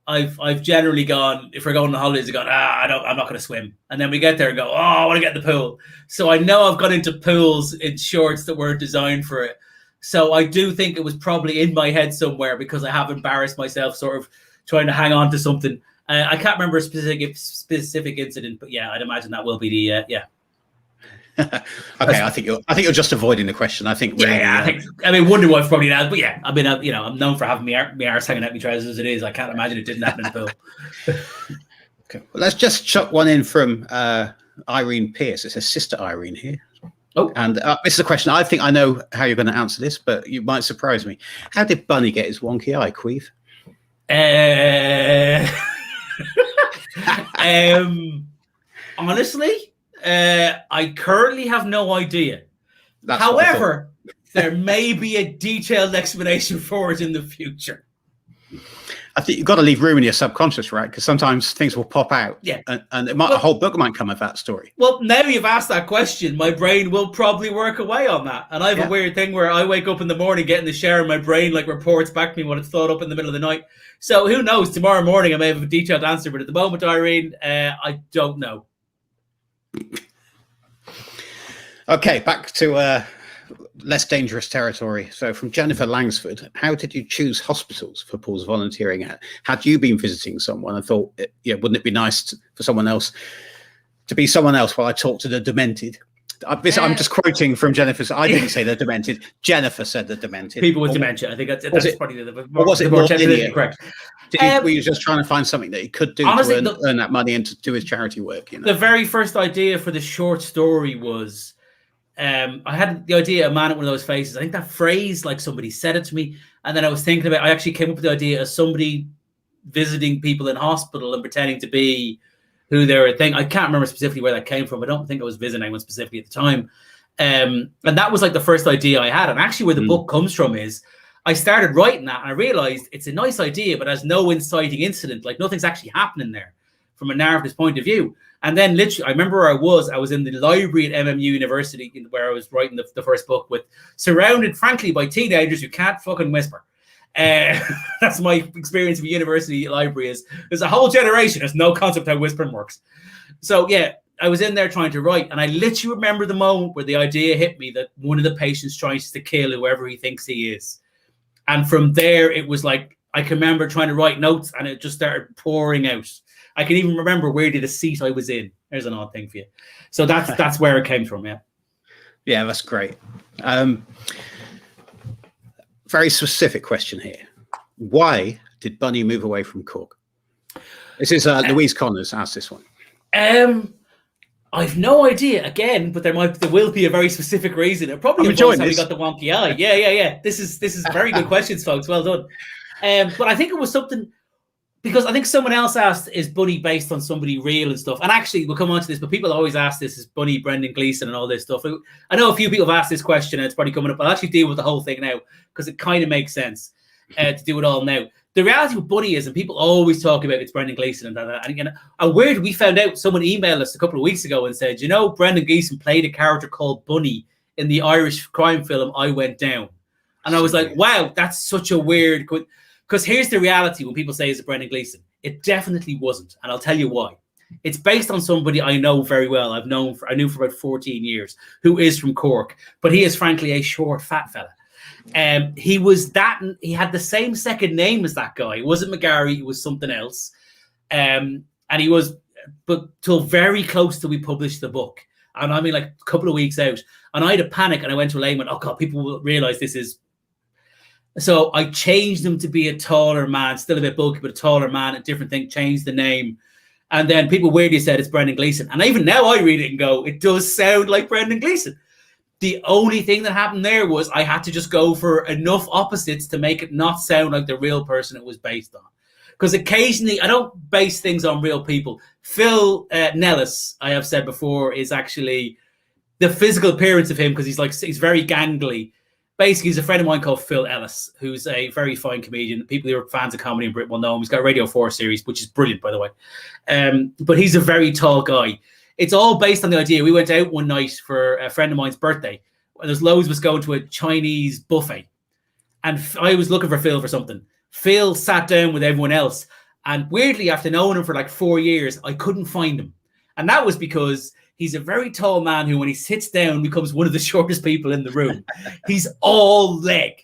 I've generally gone, if we're going on holidays, I've gone, I'm not going to swim. And then we get there and go, I want to get in the pool. So I know I've gone into pools in shorts that weren't designed for it. So I do think it was probably in my head somewhere, because I have embarrassed myself sort of trying to hang on to something. I can't remember a specific incident, but yeah, I'd imagine that will be the, yeah. Okay, I think you're just avoiding the question. I think. Really, I mean, Wonder Wife probably not, but yeah, I mean, I'm known for having my arse hanging out my trousers as it is. I can't imagine it didn't happen in the pool. Okay, well, let's just chuck one in from Irene Pierce. It says Sister Irene here. Oh, and this is a question. I think I know how you're going to answer this, but you might surprise me. How did Bunny get his wonky eye, Queeve? Honestly. I currently have no idea. However, there may be a detailed explanation for it in the future. I think you've got to leave room in your subconscious, right? Because sometimes things will pop out. Yeah. And a whole book might come of that story. Well, now you've asked that question, my brain will probably work away on that. And I have a weird thing where I wake up in the morning, get in the shower, and my brain reports back to me what it's thought up in the middle of the night. So who knows? Tomorrow morning I may have a detailed answer, but at the moment, Irene, I don't know. Okay, back to less dangerous territory. So from Jennifer Langsford, how did you choose hospitals for Paul's volunteering at? Had you been visiting someone and thought, wouldn't it be nice for someone else to be someone else while I talk to the demented? I'm just quoting from Jennifer's. I didn't say they're demented. Jennifer said they're demented. People with dementia. I think that's probably the more, was it more linear? Correct. Were you just trying to find something that he could do honestly, to earn that money and to do his charity work? The very first idea for the short story was, I had the idea, a man at one of those faces. I think that phrase, somebody said it to me, and then I was thinking about. I actually came up with the idea of somebody visiting people in hospital and pretending to be who they were. I can't remember specifically where that came from. I don't think I was visiting anyone specifically at the time. And that was the first idea I had. And actually where the book comes from is I started writing that and I realized it's a nice idea, but has no inciting incident. Nothing's actually happening there from a narrative point of view. And then literally, I remember where I was in the library at MMU University where I was writing the first book surrounded, frankly, by teenagers who can't fucking whisper. That's my experience of a university library. Is there's a whole generation has no concept how whispering works. So yeah, I was in there trying to write, and I literally remember the moment where the idea hit me that one of the patients tries to kill whoever he thinks he is, and from there it was I can remember trying to write notes, and it just started pouring out. I can even remember where the seat I was in. There's an odd thing for you. So that's where it came from. Yeah, that's great. very specific question here. Why did Bunny move away from Cork? This is Louise Connors asked this one. I've no idea again, but there will be a very specific reason. It probably involves how we got the wonky eye. Yeah. This is very good questions, folks. Well done. But I think it was something, because I think someone else asked, is Bunny based on somebody real and stuff? And actually, we'll come on to this, but people always ask this, is Bunny Brendan Gleeson and all this stuff? I know a few people have asked this question, and it's probably coming up. I'll actually deal with the whole thing now, because it kind of makes sense to do it all now. The reality with Bunny is, and people always talk about it's Brendan Gleeson and that. And weird, we found out, someone emailed us a couple of weeks ago and said, Brendan Gleeson played a character called Bunny in the Irish crime film I Went Down. And I was like, wow, that's such a weird, because here's the reality when people say it's Brendan Gleeson. It definitely wasn't. And I'll tell you why. It's based on somebody I know very well. I knew for about 14 years, who is from Cork, but he is frankly a short, fat fella. He had the same second name as that guy. It wasn't McGarry, it was something else. And he was, but till very close to we published the book. And I mean, like a couple of weeks out, and I had a panic, and I went to Elaine and went, oh God, people will realize this is. So I changed him to be a taller man, still a bit bulky, but a taller man, a different thing, changed the name. And then people weirdly said it's Brendan Gleeson. And even now I read it and go, it does sound like Brendan Gleeson. The only thing that happened there was I had to just go for enough opposites to make it not sound like the real person it was based on. Because occasionally, I don't base things on real people. Phil Nellis, I have said before, is actually the physical appearance of him, because he's very gangly. Basically, he's a friend of mine called Phil Ellis, who's a very fine comedian. People who are fans of comedy in Britain will know him. He's got a Radio 4 series, which is brilliant, by the way. But he's a very tall guy. It's all based on the idea. We went out one night for a friend of mine's birthday, and there's loads of us going to a Chinese buffet. And I was looking for Phil for something. Phil sat down with everyone else. And weirdly, after knowing him for like 4 years, I couldn't find him. And that was because he's a very tall man who, when he sits down, becomes one of the shortest people in the room. He's all leg.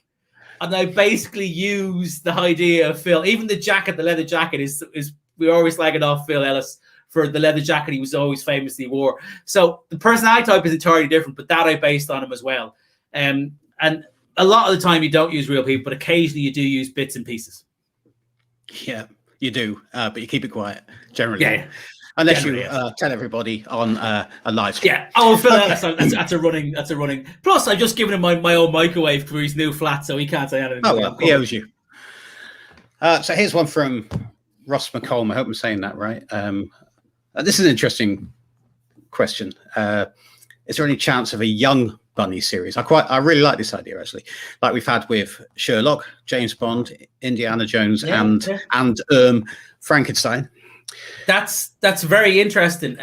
And I basically used the idea of Phil. Even the jacket, the leather jacket, is we always slagging off Phil Ellis for the leather jacket he was always famously wore. So the personality type is entirely different, but that I based on him as well. And a lot of the time you don't use real people, but occasionally you do use bits and pieces. Yeah, you do, but you keep it quiet generally. Yeah. Unless you tell everybody on a live stream. Yeah. Oh, Phil, that's a running. Plus, I've just given him my own microwave for his new flat, so he can't say anything. Oh, well, he owes you. So here's one from Ross McColm. I hope I'm saying that right. This is an interesting question. Is there any chance of a young Bunny series? I really like this idea, actually. Like we've had with Sherlock, James Bond, Indiana Jones, and Frankenstein. That's very interesting.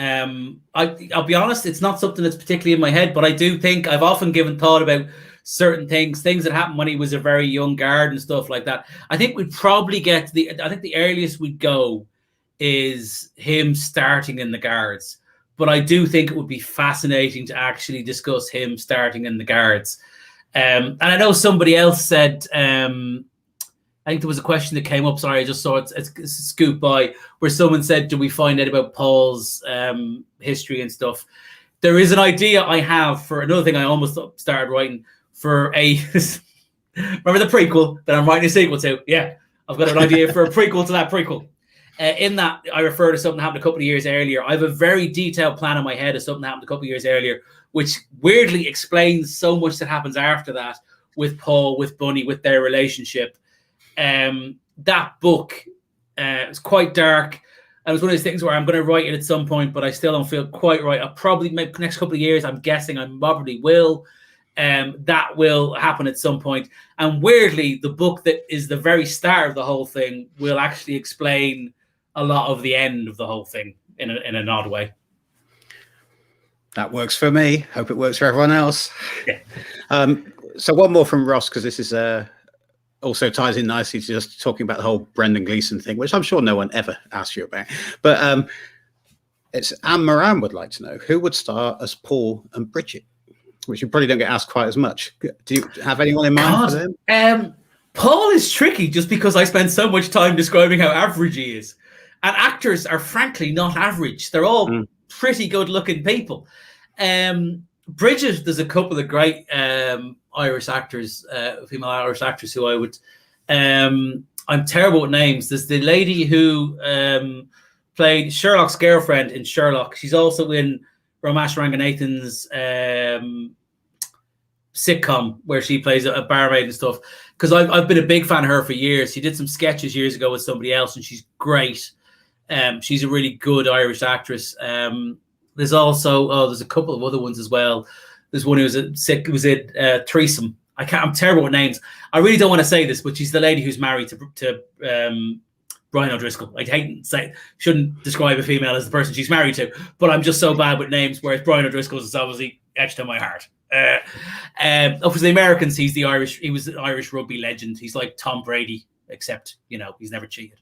I'll be honest, it's not something that's particularly in my head, but I do think I've often given thought about certain things that happened when he was a very young guard and stuff like that. I think we'd probably get I think the earliest we'd go is him starting in the guards. But I do think it would be fascinating to actually discuss him starting in the guards. And I know somebody else said, I think there was a question that came up. Sorry, I just saw it scoot by, where someone said, do we find out about Paul's history and stuff? There is an idea I have for another thing I almost started writing for a... remember the prequel that I'm writing a sequel to? Yeah, I've got an idea for a prequel to that prequel. In that, I refer to something that happened a couple of years earlier. I have a very detailed plan in my head of something that happened a couple of years earlier, which weirdly explains so much that happens after that with Paul, with Bunny, with their relationship. That book is quite dark. And it was one of those things where I'm going to write it at some point, but I still don't feel quite right. I'll probably make the next couple of years. I'm guessing I probably will. That will happen at some point. And weirdly, the book that is the very start of the whole thing will actually explain a lot of the end of the whole thing in an odd way. That works for me. Hope it works for everyone else. Yeah. So one more from Ross, because this is also ties in nicely to just talking about the whole Brendan Gleeson thing, which I'm sure no one ever asked you about. But it's Anne Moran would like to know who would star as Paul and Bridget, which you probably don't get asked quite as much. Do you have anyone in mind for them? Paul is tricky just because I spend so much time describing how average he is. And actors are frankly not average. They're all pretty good looking people. Bridget, there's a couple of great Irish actors, female Irish actress who I would. I'm terrible with names. There's the lady who played Sherlock's girlfriend in Sherlock. She's also in Ramesh Ranganathan's sitcom where she plays a barmaid and stuff. Because I've been a big fan of her for years. She did some sketches years ago with somebody else, and she's great. She's a really good Irish actress. There's also there's a couple of other ones as well. There's one who was a threesome. I'm terrible with names. I really don't want to say this, but she's the lady who's married to Brian O'Driscoll. I shouldn't describe a female as the person she's married to, but I'm just so bad with names. Whereas Brian O'Driscoll's is obviously etched in my heart. For the Americans, he was an Irish rugby legend. He's like Tom Brady, except he's never cheated.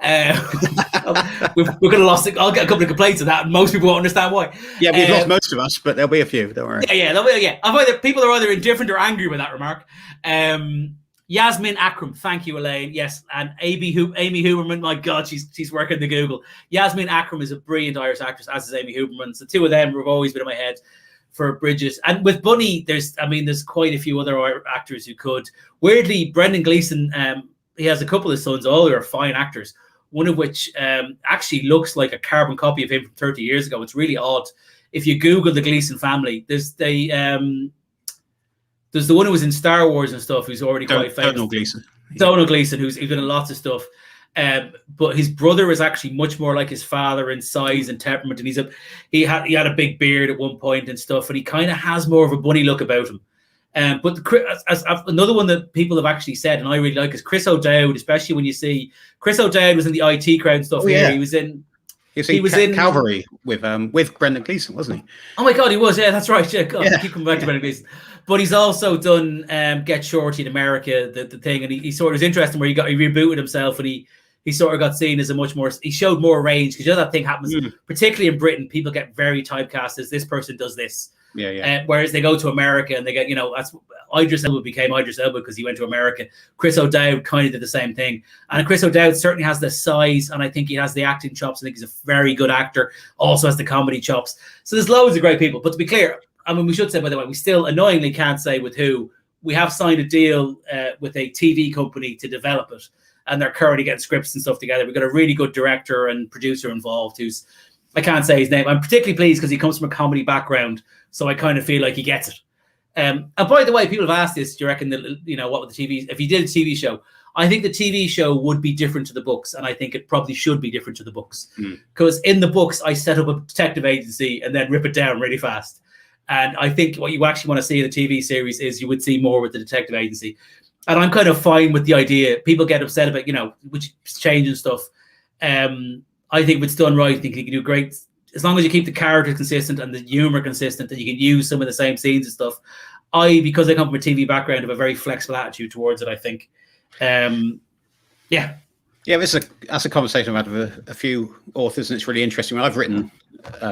We're going to lost it. I'll get a couple of complaints of that, and most people won't understand why. Yeah, we've lost most of us, but there'll be a few. Don't worry. Yeah. People are either indifferent or angry with that remark. Yasmin Akram, thank you, Elaine. Yes, and Amy Huberman. My God, she's working the Google. Yasmin Akram is a brilliant Irish actress, as is Amy Huberman. So two of them have always been in my head for Bridget. And with Bunny, there's quite a few other actors who could. Weirdly, Brendan Gleeson. He has a couple of sons, all who are fine actors, one of which actually looks like a carbon copy of him from 30 years ago. It's really odd. If you Google the Gleeson family, there's the one who was in Star Wars and stuff, who's already quite famous. Donald Gleeson, who's been in lots of stuff. But his brother is actually much more like his father in size and temperament, and he had a big beard at one point and stuff, and he kind of has more of a bunny look about him. But as another one that people have actually said, and I really like, is Chris O'Dowd, especially when you see Chris O'Dowd was in the IT crowd and stuff. He was in Calvary with Brendan Gleeson, wasn't he? Oh my God, he was. Yeah, that's right. Yeah, God, I keep coming back to Brendan Gleeson. But he's also done Get Shorty in America, the thing, and he sort of was interesting where he rebooted himself, and he sort of got seen as he showed more range, because that thing happens particularly in Britain. People get very typecast as this person does this. Whereas they go to America and they get, that's Idris Elba became Idris Elba because he went to America. Chris O'Dowd kind of did the same thing. And Chris O'Dowd certainly has the size, and I think he has the acting chops. I think he's a very good actor, also has the comedy chops. So there's loads of great people. But to be clear, we should say, by the way, we still annoyingly can't say with who. We have signed a deal with a TV company to develop it, and they're currently getting scripts and stuff together. We've got a really good director and producer involved I can't say his name. I'm particularly pleased because he comes from a comedy background, so I kind of feel like he gets it. And by the way, people have asked this. Do you reckon that what would the TV? If he did a TV show, I think the TV show would be different to the books, and I think it probably should be different to the books, because in the books I set up a detective agency and then rip it down really fast. And I think what you actually want to see in a TV series is you would see more with the detective agency. And I'm kind of fine with the idea. People get upset about which change and stuff. I think if it's done right, I think you can do great. As long as you keep the character consistent and the humor consistent, that you can use some of the same scenes and stuff. Because I come from a TV background, have a very flexible attitude towards it, I think. Yeah, that's a conversation I've had with a few authors, and it's really interesting. I've written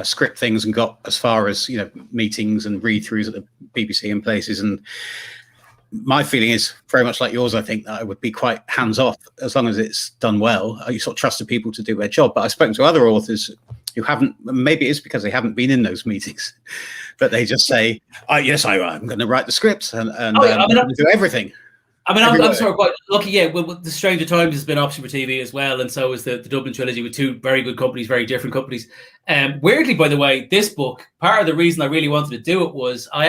script things and got as far as meetings and read-throughs at the BBC and places, and my feeling is very much like yours. I think that I would be quite hands-off as long as it's done well. You sort of trust the people to do their job. But I've spoken to other authors who haven't. Maybe it's because they haven't been in those meetings, but they just say, "Yes, I'm going to write the scripts and do everything." I'm sort of quite lucky. Yeah, the Stranger Times has been option for TV as well, and so is the Dublin trilogy with two very good companies, very different companies. Weirdly, by the way, this book, part of the reason I really wanted to do it was I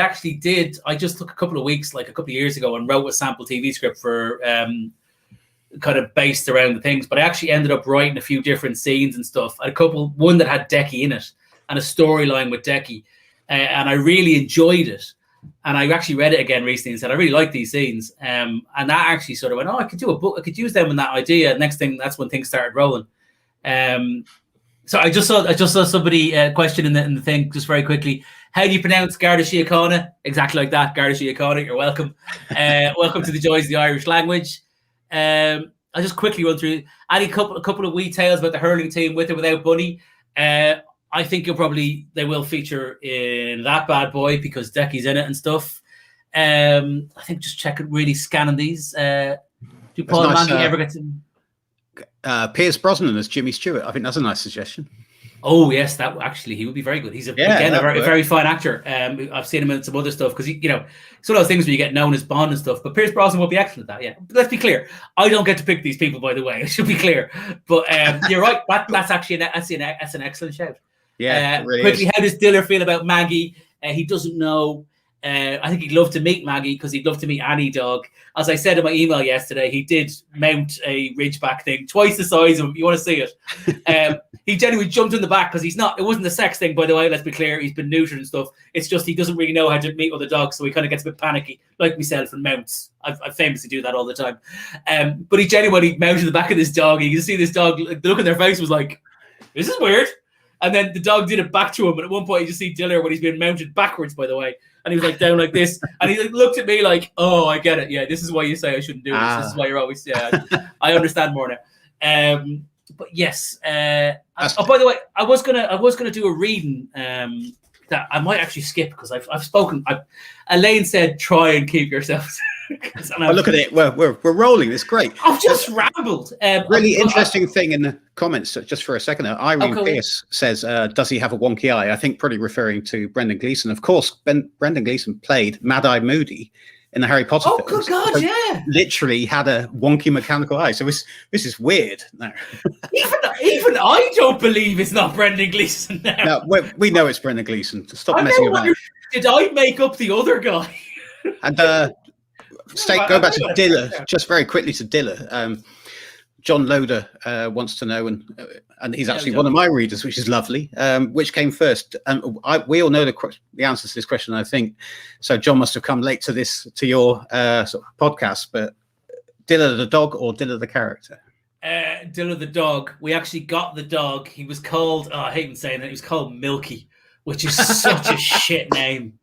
just took a couple of weeks, like a couple of years ago, and wrote a sample TV script for kind of based around the things. But I actually ended up writing a few different scenes and stuff. One that had Decky in it and a storyline with Decky, and I really enjoyed it. And I actually read it again recently and said, I really like these scenes. And that actually sort of went, I could do a book. I could use them in that idea. Next thing, that's when things started rolling. So I just saw somebody question in the thing just very quickly. How do you pronounce Garda Síochána? Exactly like that, Garda Síochána. You're welcome. Welcome to the joys of the Irish language. I'll just quickly run through a couple of wee tales about the hurling team with or without Bunny. I think they will feature in that bad boy because Decky's in it and stuff. I think just really scanning these. Do Paul and Mandy ever get to? Pierce Brosnan as Jimmy Stewart. I think that's a nice suggestion. Oh yes, that actually he would be very good. He's a very fine actor. I've seen him in some other stuff because it's one of those things where you get known as Bond and stuff. But Pierce Brosnan would be excellent at that. Yeah, but let's be clear. I don't get to pick these people, by the way. It should be clear. But you're right. That's actually that's an excellent shout. Yeah. Really quickly, is. how does Diller feel about Maggie? He doesn't know. I think he'd love to meet Maggie because he'd love to meet any dog. As I said in my email yesterday, he did mount a Ridgeback thing, twice the size of him. You want to see it? He genuinely jumped in the back because it wasn't a sex thing, by the way, let's be clear. He's been neutered and stuff. It's just he doesn't really know how to meet other dogs, so he kind of gets a bit panicky, like myself and mounts. I famously do that all the time. But he genuinely mounted the back of this dog. You can see this dog, the look in their face was like, this is weird. And then the dog did it back to him. And at one point, you just see Diller when he's being mounted backwards, by the way. And he was like down like this. And he looked at me like, oh, I get it. Yeah, this is why you say I shouldn't do this. This is why you're always, I understand more now. But yes. By the way, I was gonna do a reading that I might actually skip because I've spoken. Elaine said, try and keep yourselves. Look at it. We're rolling. It's great. I've just rambled. Really interesting thing in the comments, just for a second. Irene Pierce says, does he have a wonky eye? I think probably referring to Brendan Gleeson. Of course, Brendan Gleeson played Mad-Eye Moody in the Harry Potter films. Oh, good God, yeah. Literally had a wonky mechanical eye. So this is weird. No. Even I don't believe it's not Brendan Gleeson now. No, we know it's Brendan Gleeson. Stop messing about. Did I make up the other guy? And go back to Diller, just very quickly to Diller. John Loader wants to know, and he's actually one of my readers, which is lovely. Which came first? And we all know the answer to this question, I think. So John must have come late to your sort of podcast. But Diller the dog or Diller the character? Diller the dog. We actually got the dog. He was called. I hate saying that. He was called Milky, which is such a shit name.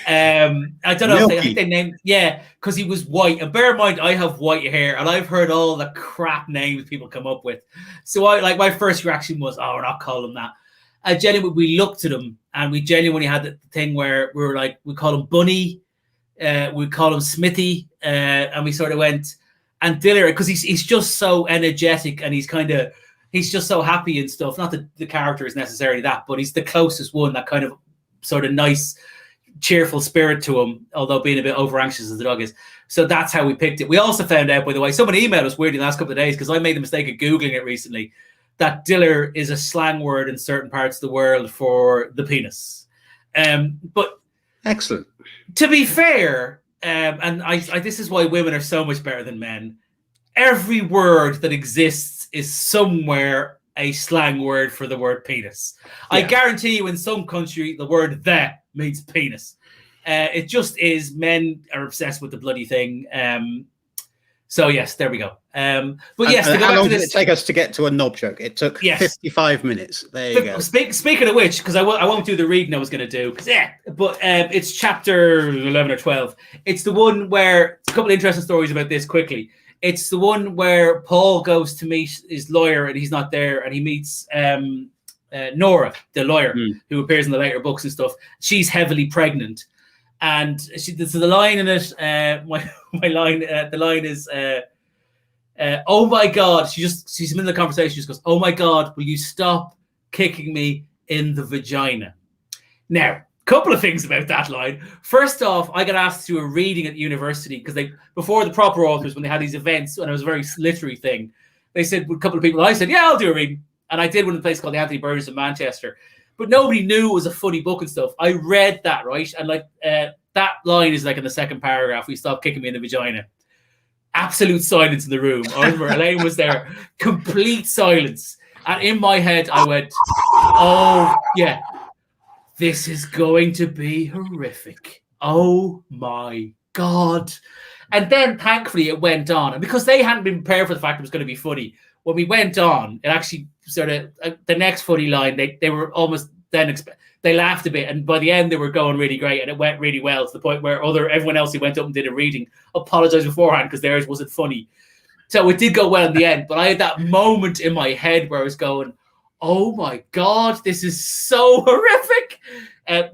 I don't know if they named, because he was white. And bear in mind, I have white hair, and I've heard all the crap names people come up with. So my first reaction was, we're not calling him that. And genuinely, we looked at him, and we genuinely had the thing where we were like, we call him Bunny, we call him Smithy, and we sort of went, and Diller, because he's just so energetic, and he's just so happy and stuff. Not that the character is necessarily that, but he's the closest one, that kind of sort of nice, cheerful spirit to him, although being a bit over anxious as the dog is. So that's how we picked it. We also found out, by the way, someone emailed us weirdly the last couple of days because I made the mistake of Googling it recently, that Diller is a slang word in certain parts of the world for the penis. But excellent. To be fair, and I this is why women are so much better than men. Every word that exists is somewhere a slang word for the word penis. Yeah. I guarantee you in some country, the word "the" means penis. It just is. Men are obsessed with the bloody thing. So yes, there we go. But yes, how long did it take us to get to a knob joke? It took 55 minutes. There you go. Speaking of which, because I won't do the reading I was going to do. But it's chapter 11 or 12. It's the one where a couple of interesting stories about this quickly. It's the one where Paul goes to meet his lawyer and he's not there, and he meets Nora, the lawyer, who appears in the later books and stuff. She's heavily pregnant, and so the line in it, the line is, "Oh my God!" She's in the middle of the conversation. She just goes, "Oh my God, will you stop kicking me in the vagina?" Now, couple of things about that line. First off, I got asked to do a reading at university because before the proper authors, when they had these events, and it was a very literary thing, they said with a couple of people, I said, I'll do a reading. And I did one in a place called the Anthony Burgess in Manchester. But nobody knew it was a funny book and stuff. I read that, right? And that line is like in the second paragraph, "We stop kicking me in the vagina." Absolute silence in the room. I remember Elaine was there. Complete silence. And in my head, I went, oh, yeah. This is going to be horrific. Oh my God. And then thankfully it went on. And because they hadn't been prepared for the fact it was going to be funny, when we went on, it actually sort of, the next funny line, they were almost then, they laughed a bit. And by the end, they were going really great. And it went really well to the point where everyone else who went up and did a reading apologized beforehand because theirs wasn't funny. So it did go well in the end. But I had that moment in my head where I was going, oh my God, this is so horrific.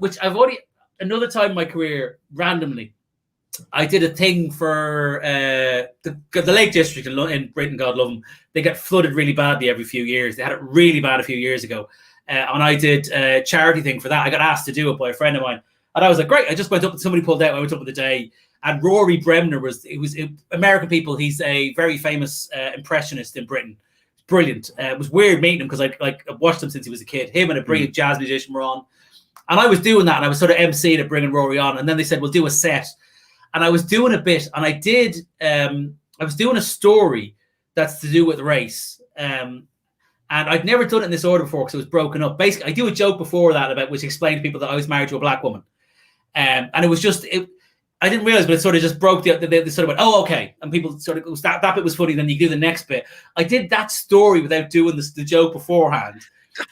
Which I've already, another time in my career, randomly, I did a thing for the Lake District in Britain, God love them. They get flooded really badly every few years. They had it really bad a few years ago. and I did a charity thing for that. I got asked to do it by a friend of mine, and I was like, great. I just went up and somebody pulled out. I went up with the day, and Rory Bremner was American people. He's a very famous impressionist in Britain. Brilliant. It was weird meeting him because I watched him since he was a kid. Him and a brilliant jazz musician were on, and I was doing that, and I was sort of emceeing it, bringing Rory on, and then they said we'll do a set, and I was doing a bit, and I did. I was doing a story that's to do with race. And I'd never done it in this order before because it was broken up. Basically, I do a joke before that about which explained to people that I was married to a black woman. And it was just, I didn't realize, but it sort of just broke they sort of went, oh, okay. And people sort of, that bit was funny. Then you do the next bit. I did that story without doing the joke beforehand.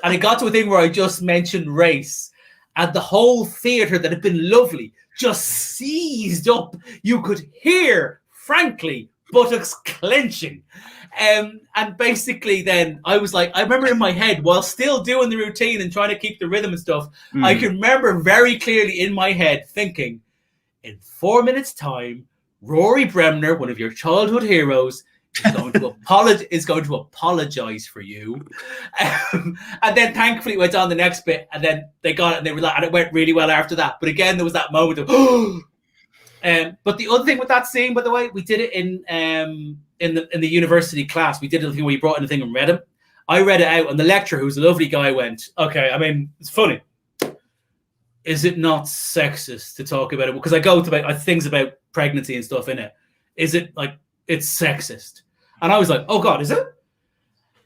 And it got to a thing where I just mentioned race. And the whole theatre that had been lovely just seized up. You could hear, frankly, buttocks clenching. And basically then I was like, I remember in my head while still doing the routine and trying to keep the rhythm and stuff, I can remember very clearly in my head thinking, in 4 minutes time, Rory Bremner, one of your childhood heroes, is going to apologize for you. And then thankfully it went on the next bit, and then they got it, and they were like, and it went really well after that. But again, there was that moment of but the other thing with that scene, by the way, we did it in the university class. We did a thing where you brought in a thing and read it. I read it out, and the lecturer, who's a lovely guy, went, okay, I mean, it's funny. Is it not sexist to talk about it? Because I go to things about pregnancy and stuff in it. Is it like, it's sexist? And I was like, oh God, is it?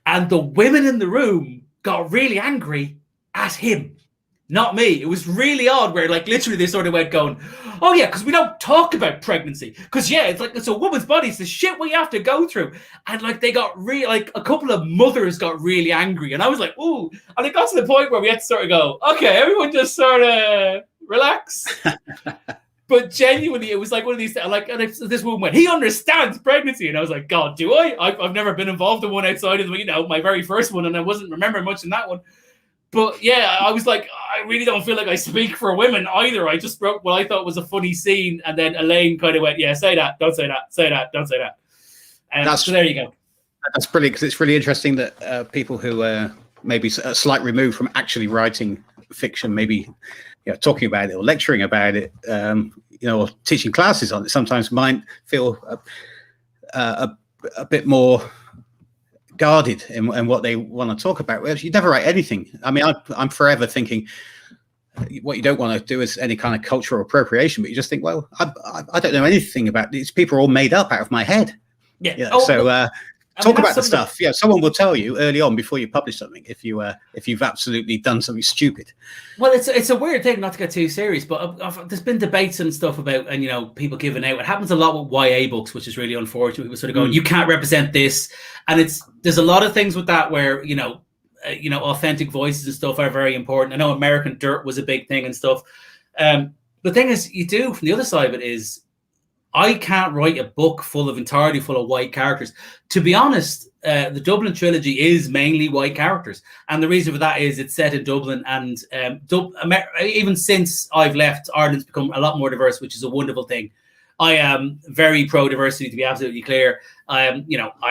And the women in the room got really angry at him, not me. It was really odd where like literally they sort of went going, oh yeah, because we don't talk about pregnancy. Because yeah, it's like, it's a woman's body. It's the shit we have to go through. And like they got like a couple of mothers got really angry. And I was like, ooh. And it got to the point where we had to sort of go, okay, everyone just sort of relax. But genuinely, it was like one of these, like, and this woman went, he understands pregnancy. And I was like, God, do I? I've never been involved in one outside of, my very first one. And I wasn't remembering much in that one. But yeah, I was like, I really don't feel like I speak for women either. I just wrote what I thought was a funny scene. And then Elaine kind of went, yeah, say that, don't say that, say that, don't say that. So there you go. That's brilliant, because it's really interesting that people who are maybe a slight remove from actually writing fiction, maybe talking about it or lecturing about it, or teaching classes on it, sometimes might feel a bit more guarded in what they want to talk about. Whereas you never write anything. I mean, I'm forever thinking what you don't want to do is any kind of cultural appropriation, but you just think, well, I don't know anything about these. People are all made up out of my head. Yeah. Talk about the stuff. Yeah, someone will tell you early on before you publish something if you've absolutely done something stupid. Well, it's a weird thing, not to get too serious, but there's been debates and stuff about, and people giving out. It happens a lot with YA books, which is really unfortunate. People sort of going, you can't represent this, and there's a lot of things with that where authentic voices and stuff are very important. I know American Dirt was a big thing and stuff. The thing is, you do from the other side of it is, I can't write a book entirely full of white characters. To be honest, the Dublin trilogy is mainly white characters. And the reason for that is it's set in Dublin. And even since I've left, Ireland's become a lot more diverse, which is a wonderful thing. I am very pro-diversity, to be absolutely clear. I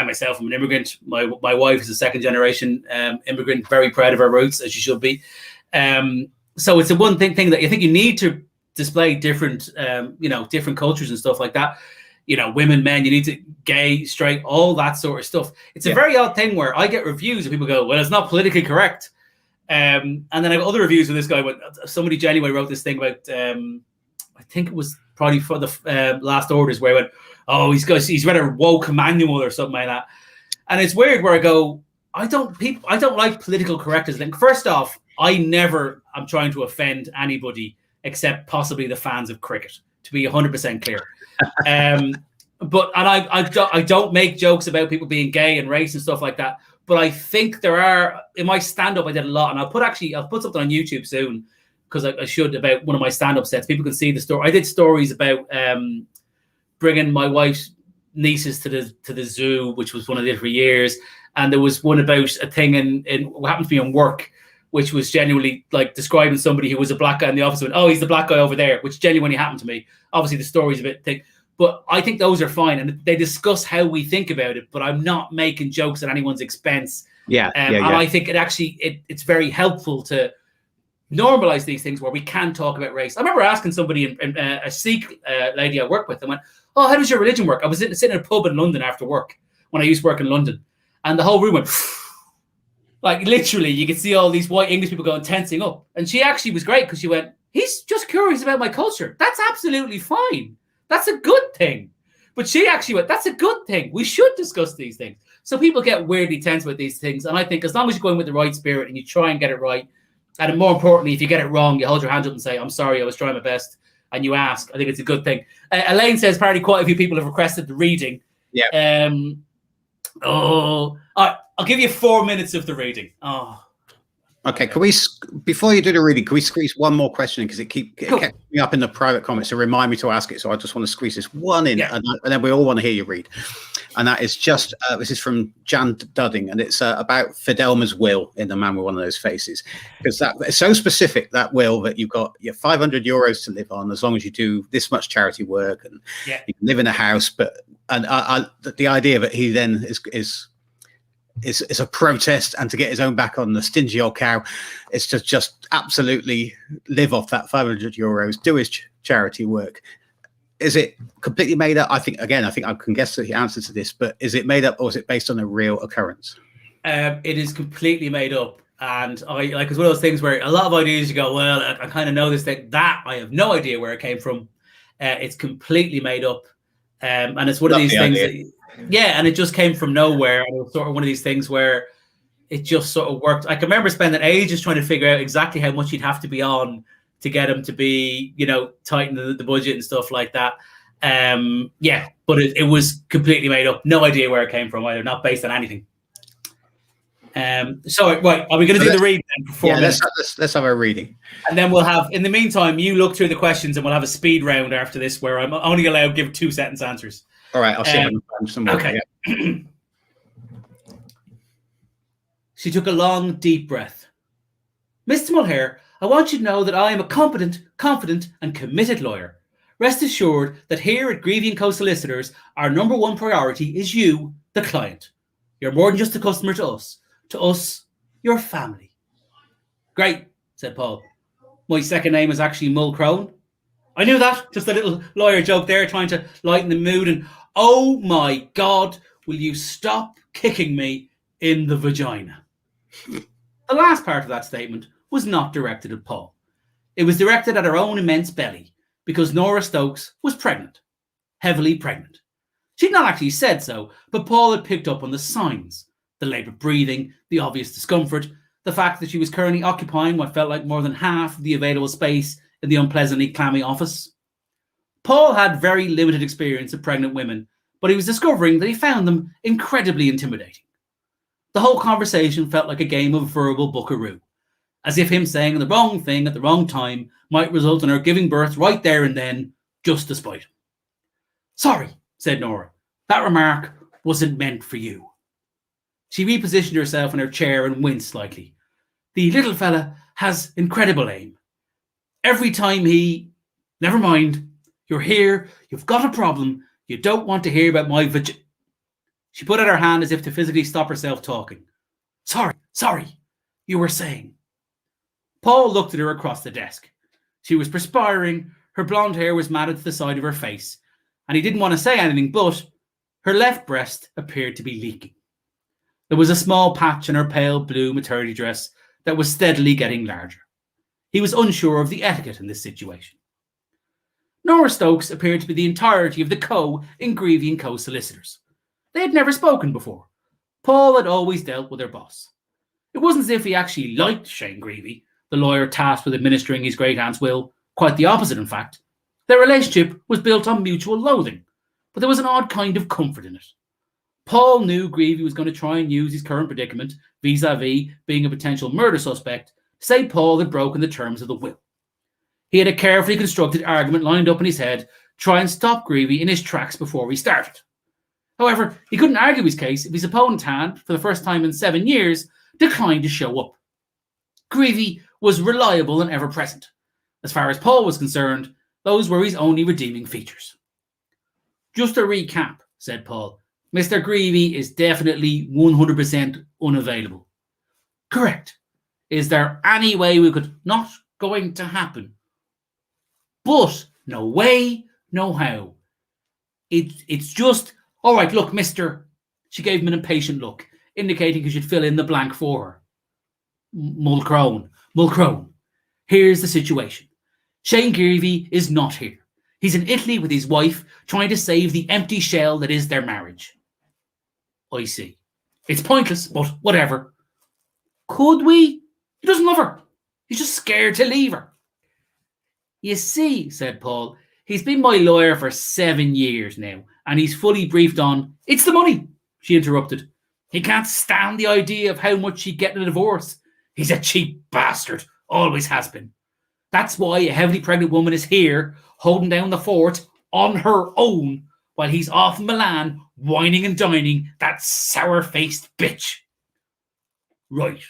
myself am an immigrant. My wife is a second-generation immigrant, very proud of her roots, as she should be. So it's a one thing that I think you need to display different, different cultures and stuff like that. Women, men, you need to gay, straight, all that sort of stuff. It's a very odd thing where I get reviews and people go, well, it's not politically correct. And then I have other reviews with this guy. Somebody genuinely wrote this thing about, I think it was probably for the Last Orders, where I went, oh, he's read a woke manual or something like that. And it's weird where I go, I don't like political correctness. And first off, I'm trying to offend anybody except possibly the fans of cricket, to be 100% clear. But I don't make jokes about people being gay and race and stuff like that. But I think there are, in my stand-up, I did a lot, and I'll put something on YouTube soon, because I should, about one of my stand-up sets. People can see the story. I did stories about bringing my wife's nieces to the zoo, which was one I did for years, and there was one about a thing in what happened to me in work, which was genuinely like describing somebody who was a black guy in the office. Went, oh, he's the black guy over there, which genuinely happened to me. Obviously, the story's a bit thick, but I think those are fine. And they discuss how we think about it, but I'm not making jokes at anyone's expense. And I think it's very helpful to normalize these things where we can talk about race. I remember asking somebody, a Sikh lady I work with, and went, "Oh, how does your religion work?" I was sitting in a pub in London after work when I used to work in London, and the whole room went like literally. You could see all these white English people going tensing up, and she actually was great because she went, "He's just curious about my culture. That's absolutely fine. That's a good thing." But she actually went, "That's a good thing. We should discuss these things." So people get weirdly tense with these things, and I think as long as you go in with the right spirit and you try and get it right. And more importantly, if you get it wrong, you hold your hands up and say, "I'm sorry, I was trying my best," and you ask. I think it's a good thing. Elaine says apparently quite a few people have requested the reading. Yeah. I'll give you 4 minutes of the reading. Okay, can we, before you do the reading, can we squeeze one more question in, because it kept me up in the private comments to remind me to ask it, so I just want to squeeze this one in, and then we all want to hear you read. And that is just, this is from Jan Dudding, and it's about Fidelma's will in The Man with One of Those Faces, because it's so specific, that will, that you've got your 500 euros to live on as long as you do this much charity work, and you can live in a house, and the idea that he then is a protest, and to get his own back on the stingy old cow, is to just absolutely live off that 500 euros, do his charity work. Is it completely made up? I think I can guess the answer to this, but is it made up, or is it based on a real occurrence? It is completely made up. And it's one of those things where a lot of ideas you go, well, I kind of know this thing. That I have no idea where it came from. It's completely made up. And it's one of these things and it just came from nowhere. And it was sort of one of these things where it just sort of worked. I can remember spending ages trying to figure out exactly how much you'd have to be on to get him to be, tighten the budget and stuff like that. But it was completely made up. No idea where it came from either. Not based on anything. So right, are we going to do the reading then for 4 minutes? Let's have a reading, and then we'll have. In the meantime, you look through the questions, and we'll have a speed round after this, where I'm only allowed to give 2-sentence answers. All right, I'll see if I can find some more. Okay. Yeah. She took a long, deep breath. "Mr. Mulhare, I want you to know that I am a competent, confident, and committed lawyer. Rest assured that here at Greavy & Co. Solicitors, our number one priority is you, the client. You're more than just a customer to us. To us, your family." "Great," said Paul. "My second name is actually Mulcrone." "I knew that." Just a little lawyer joke there, trying to lighten the mood. And oh my God, will you stop kicking me in the vagina? The last part of that statement was not directed at Paul. It was directed at her own immense belly, because Nora Stokes was pregnant, heavily pregnant. She'd not actually said so, but Paul had picked up on the signs: the laboured breathing, the obvious discomfort, the fact that she was currently occupying what felt like more than half of the available space in the unpleasantly clammy office. Paul had very limited experience of pregnant women, but he was discovering that he found them incredibly intimidating. The whole conversation felt like a game of verbal buckaroo, as if him saying the wrong thing at the wrong time might result in her giving birth right there and then, just to spite him. "Sorry," said Nora. "That remark wasn't meant for you." She repositioned herself in her chair and winced slightly. "The little fella has incredible aim. Every time he... Never mind. You're here. You've got a problem. You don't want to hear about my She put out her hand as if to physically stop herself talking. Sorry. You were saying." Paul looked at her across the desk. She was perspiring. Her blonde hair was matted to the side of her face, and he didn't want to say anything, but her left breast appeared to be leaking. There was a small patch in her pale blue maternity dress that was steadily getting larger. He was unsure of the etiquette in this situation. Nora Stokes appeared to be the entirety of the co in Greavy & Co. Solicitors. They had never spoken before. Paul had always dealt with her boss. It wasn't as if he actually liked Shane Greavy, the lawyer tasked with administering his great-aunt's will. Quite the opposite, in fact. Their relationship was built on mutual loathing, but there was an odd kind of comfort in it. Paul knew Greavy was going to try and use his current predicament, vis-a-vis being a potential murder suspect, to say Paul had broken the terms of the will. He had a carefully constructed argument lined up in his head, try and stop Greavy in his tracks before he started. However, he couldn't argue his case if his opponent had, for the first time in 7 years, declined to show up. Greavy was reliable and ever-present. As far as Paul was concerned, those were his only redeeming features. "Just a recap," said Paul. Mr. Greavy is definitely 100% unavailable. Correct. Is there any way we could? Not going to happen. But no way, no how. It's just, all right, look, mister. She gave him an impatient look, indicating he should fill in the blank for her. Mulcrone, here's the situation. Shane Greavy is not here. He's in Italy with his wife, trying to save the empty shell that is their marriage. I see. It's pointless, but whatever. Could we? He doesn't love her. He's just scared to leave her. You see, said Paul, he's been my lawyer for 7 years now, and he's fully briefed on, it's the money, she interrupted. He can't stand the idea of how much he'd get in a divorce. He's a cheap bastard, always has been. That's why a heavily pregnant woman is here, holding down the fort on her own, while he's off in Milan, whining and dining that sour-faced bitch. Right.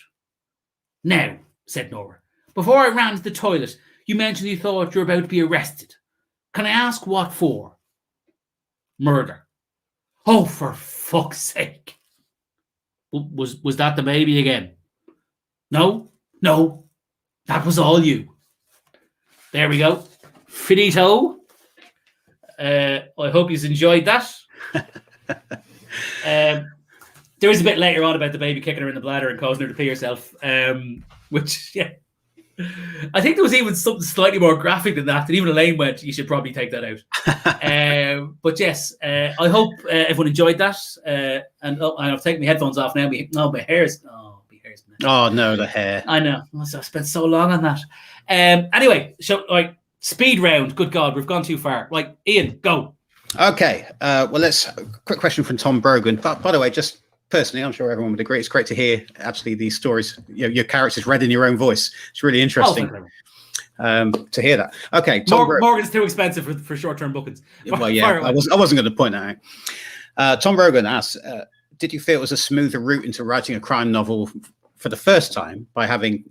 Now, said Nora, before I ran to the toilet, you mentioned you thought you were about to be arrested. Can I ask what for? Murder. Oh, for fuck's sake. Was that the baby again? No, that was all you. There we go. Finito. I hope you've enjoyed that. There is a bit later on about the baby kicking her in the bladder and causing her to pee herself, which, yeah. I think there was even something slightly more graphic than that. And even Elaine went, you should probably take that out. But yes, I hope everyone enjoyed that. And I've taken my headphones off now. My hair's... Oh, no, the hair. I know. I spent so long on that. Anyway, so speed round. Good God, we've gone too far. Right, Ian, go. Okay. Well, let's... Quick question from Tom Brogan. But by the way, just... Personally, I'm sure everyone would agree. It's great to hear actually these stories, your characters read in your own voice. It's really interesting to hear that. Okay, Morgan's too expensive for short-term bookings. Well, yeah, I wasn't going to point that out. Tom Brogan asks, did you feel it was a smoother route into writing a crime novel for the first time by having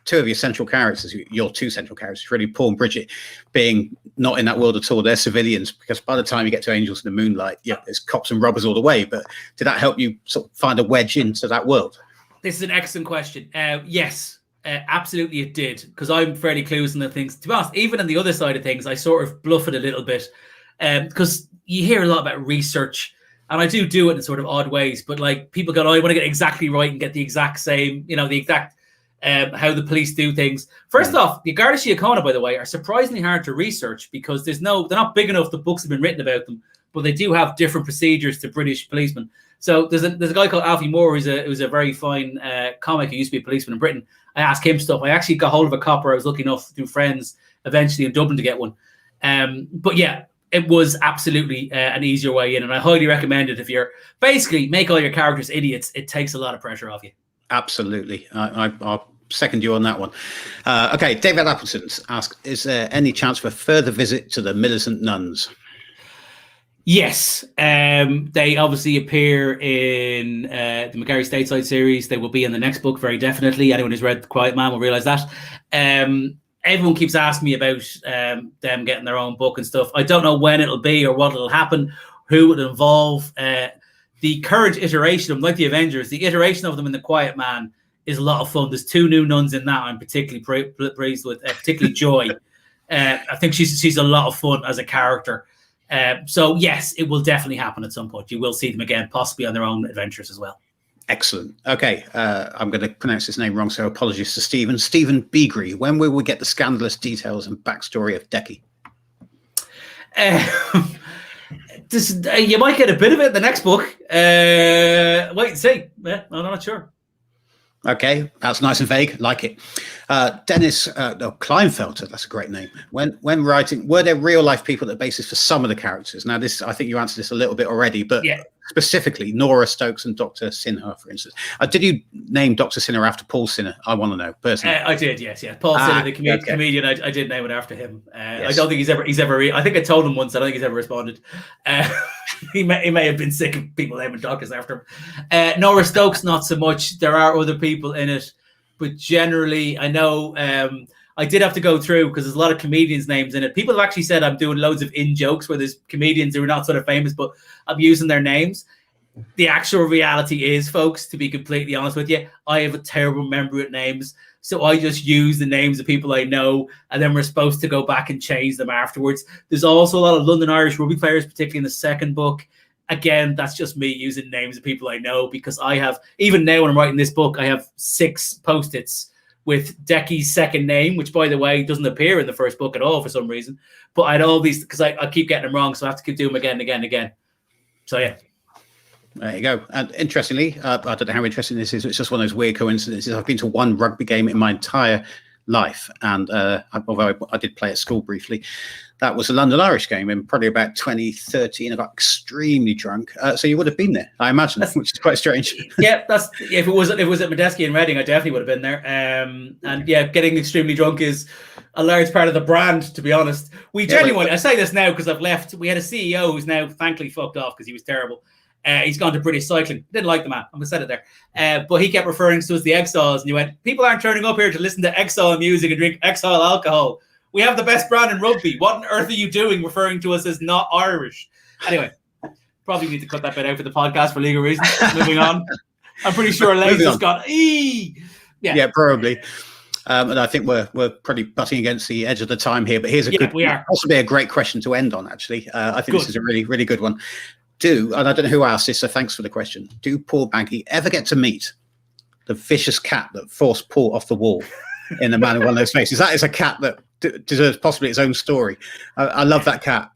two of your central characters, your two central characters, really Paul and Bridget, being not in that world at all? They're civilians, because by the time you get to Angels in the Moonlight, there's cops and robbers all the way. But did that help you sort of find a wedge into that world? This is an excellent question. Yes, absolutely it did, because I'm fairly clueless in the things. To be honest, even on the other side of things, I sort of bluff it a little bit, because you hear a lot about research, and I do it in sort of odd ways. But like people go, I want to get exactly right and get the exact same, the exact how the police do things. First off, the Garda Síochána, by the way, are surprisingly hard to research because they're not big enough. The books have been written about them, but they do have different procedures to British policemen. So there's a guy called Alfie Moore who's a very fine comic who used to be a policeman in Britain. I asked him stuff. I actually got hold of a copper. I was lucky enough through friends eventually in Dublin to get one. But yeah, it was absolutely an easier way in, and I highly recommend it. If you're basically make all your characters idiots, it takes a lot of pressure off you. Absolutely. I'll second you on that one. Okay, David Appleton asks, is there any chance for a further visit to the Millicent Nuns? Yes. They obviously appear in the McGarry Stateside series. They will be in the next book, very definitely. Anyone who's read The Quiet Man will realise that. Everyone keeps asking me about them getting their own book and stuff. I don't know when it'll be or what it'll happen, who it will involve. The current iteration of them, like the Avengers, the iteration of them in The Quiet Man is a lot of fun. There's two new nuns in that I'm particularly pleased with, particularly Joy. I think she's a lot of fun as a character. So yes, it will definitely happen at some point. You will see them again, possibly on their own adventures as well. Excellent. Okay, I'm going to pronounce his name wrong, so apologies to Stephen. Stephen Beagrie, when will we get the scandalous details and backstory of Decky? You might get a bit of it in the next book. Wait and see. Yeah, I'm not sure. Okay, that's nice and vague. Like it. Dennis Kleinfelter, that's a great name. When writing, were there real life people that basis for some of the characters? Now, this, I think you answered this a little bit already, but specifically Nora Stokes and Dr. Sinha, for instance. Did you name Dr. Sinha after Paul Sinha? I want to know personally. I did, yes. Paul Sinha, the comedian. I did name it after him. Yes. I don't think he's ever. I think I told him once. I don't think he's ever responded. He may have been sick of people naming doctors after him. Nora Stokes, not so much. There are other people in it, but generally, I know. I did have to go through because there's a lot of comedians' names in it. People have actually said I'm doing loads of in jokes where there's comedians who are not sort of famous, but I'm using their names. the actual reality is, folks, to be completely honest with you, I have a terrible memory with names. So I just use the names of people I know, and then we're supposed to go back and change them afterwards. There's also a lot of London Irish rugby players, particularly in the second book. Again, that's just me using names of people I know, because I have, even now when I'm writing this book, I have 6 Post-its with Decky's second name, which, by the way, doesn't appear in the first book at all for some reason. But I had all these, because I keep getting them wrong, so I have to keep doing them again and again and again. So, yeah. There you go. And interestingly, I don't know how interesting this is. It's just one of those weird coincidences. I've been to one rugby game in my entire life. And although I did play at school briefly, that was a London Irish game in probably about 2013. I got extremely drunk. So you would have been there, I imagine, which is quite strange. Yeah, if it was at Medeski in Reading, I definitely would have been there. And yeah, getting extremely drunk is a large part of the brand, to be honest. We genuinely, I say this now because I've left. We had a CEO who's now thankfully fucked off because he was terrible. He's gone to British Cycling. Didn't like the man. I'm going to say it there. But he kept referring to us as the Exiles. And you went, people aren't turning up here to listen to Exile music and drink Exile alcohol. We have the best brand in rugby. What on earth are you doing referring to us as not Irish? Anyway, probably need to cut that bit out for the podcast for legal reasons. Moving on. I'm pretty sure Lane's just gone, Yeah, probably. And I think we're pretty butting against the edge of the time here. But here's possibly a great question to end on, actually. I think this is a really, really good one. And I don't know who asked this, so thanks for the question. Do Paul Banky ever get to meet the vicious cat that forced Paul off the wall in The Man in One of Those Faces? That is a cat that deserves possibly its own story. I love that cat.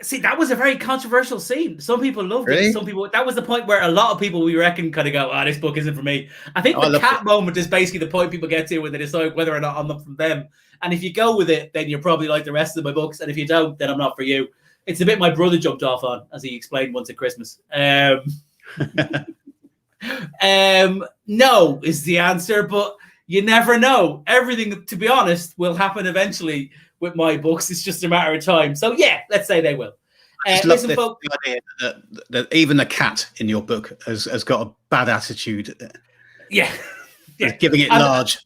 See, that was a very controversial scene. Some people loved Really? it. Some people, that was the point where a lot of people, we reckon, kind of go, this book isn't for me. I think the cat moment is basically the point people get to when they decide whether or not I'm not from them. And if you go with it, then you're probably like the rest of my books. And if you don't, then I'm not for you. It's a bit my brother jumped off on, as he explained once at Christmas. No is the answer, but you never know. Everything, to be honest, will happen eventually with my books. It's just a matter of time. So, yeah, let's say they will. Listen, folks, the idea that even the cat in your book has got a bad attitude. Yeah. Giving it large.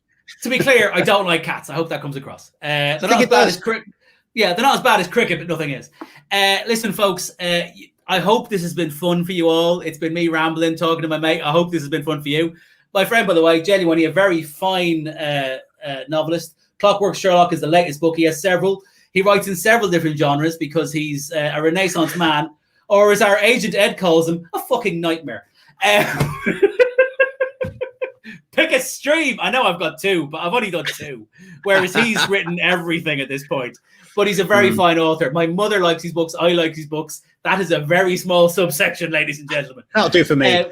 To be clear, I don't like cats. I hope that comes across. They're not as bad as cricket. Yeah, they're not as bad as cricket, but nothing is. Listen, folks, I hope this has been fun for you all. It's been me rambling, talking to my mate. I hope this has been fun for you. My friend, by the way, genuinely a very fine novelist. Clockwork Sherlock is the latest book. He has several. He writes in several different genres because he's a Renaissance man, or as our agent Ed calls him, a fucking nightmare. Pick a stream. I know I've got 2, but I've only done 2, whereas he's written everything at this point. But he's a very fine author. My mother likes his books. I like his books. That is a very small subsection, ladies and gentlemen. That'll do for me.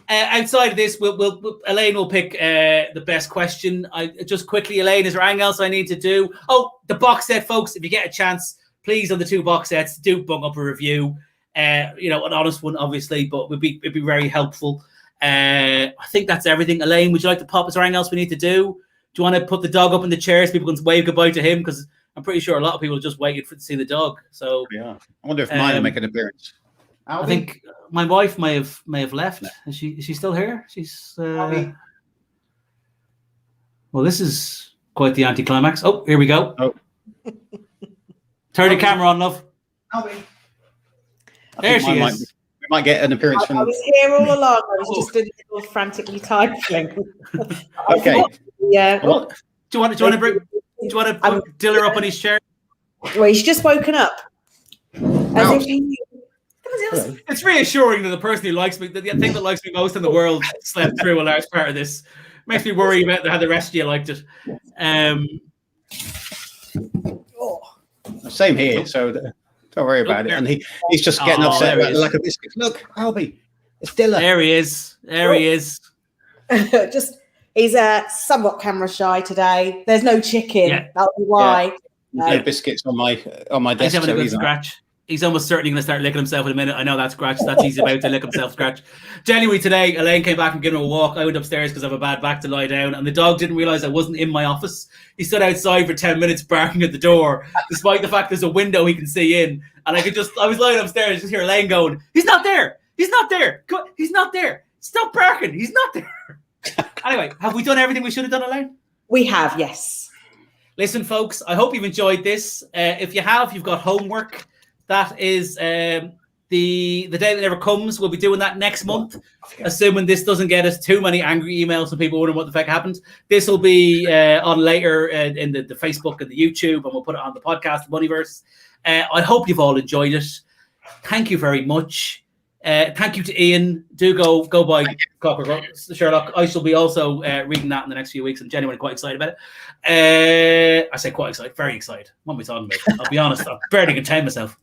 Outside of this, Elaine will pick the best question. Just quickly, Elaine, is there anything else I need to do? Oh, the box set, folks. If you get a chance, please, on the 2 box sets, do bung up a review. An honest one, obviously, but it'd be very helpful. I think that's everything. Elaine, would you like to pop? Is there anything else we need to do? Do you want to put the dog up in the chair so people can wave goodbye to him? Because I'm pretty sure a lot of people just waited to see the dog. So yeah, I wonder if mine will make an appearance. I think my wife may have left. Is she still here? She's well, this is quite the anticlimax. Oh, here we go. Oh. Turn the camera on, love. There she is. We might get an appearance from. I was here all along. I was just doing a little frantically typing. Okay. Yeah. Do you want to put Diller up on his chair? Well, he's just woken up. As if he It's reassuring that the person who likes me, the thing that likes me most in the world, slept through a large part of this. Makes me worry about how the rest of you liked it. Same here, so don't worry about it. And he's just getting upset about the lack of biscuits. Look, Albie, it's Diller. There he is. There he is. He's somewhat camera shy today. There's no chicken. Yeah. That'll be why. No biscuits on my desk. He's having a good scratch. He's almost certainly going to start licking himself in a minute. I know that scratch. He's about to lick himself scratch. Genuinely today, Elaine came back and gave him a walk. I went upstairs because I have a bad back to lie down. And the dog didn't realise I wasn't in my office. He stood outside for 10 minutes barking at the door, despite the fact there's a window he can see in. And I was lying upstairs, just hear Elaine going, he's not there. He's not there. He's not there. Stop barking. He's not there. Anyway, have we done everything we should have done, Elaine? We have, yes. Listen, folks, I hope you've enjoyed this. If you have, you've got homework. That is the The day that never comes, we'll be doing that next month, assuming this doesn't get us too many angry emails from people wondering what the fuck happened. This will be on later in the Facebook and the YouTube, and we'll put it on the podcast, the Bunnyverse. I hope you've all enjoyed it. Thank you very much. Thank you to Ian. Do go buy Cocker Sherlock. I shall be also reading that in the next few weeks. I'm genuinely quite excited about it. I say quite excited, very excited. What am I talking about? I'll be honest, I barely contain myself.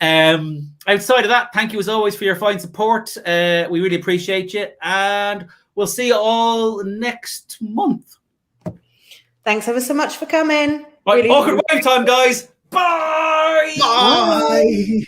Outside of that, thank you as always for your fine support. We really appreciate you, and we'll see you all next month. Thanks ever so much for coming. Right, awkward wave time, guys. Bye. Bye.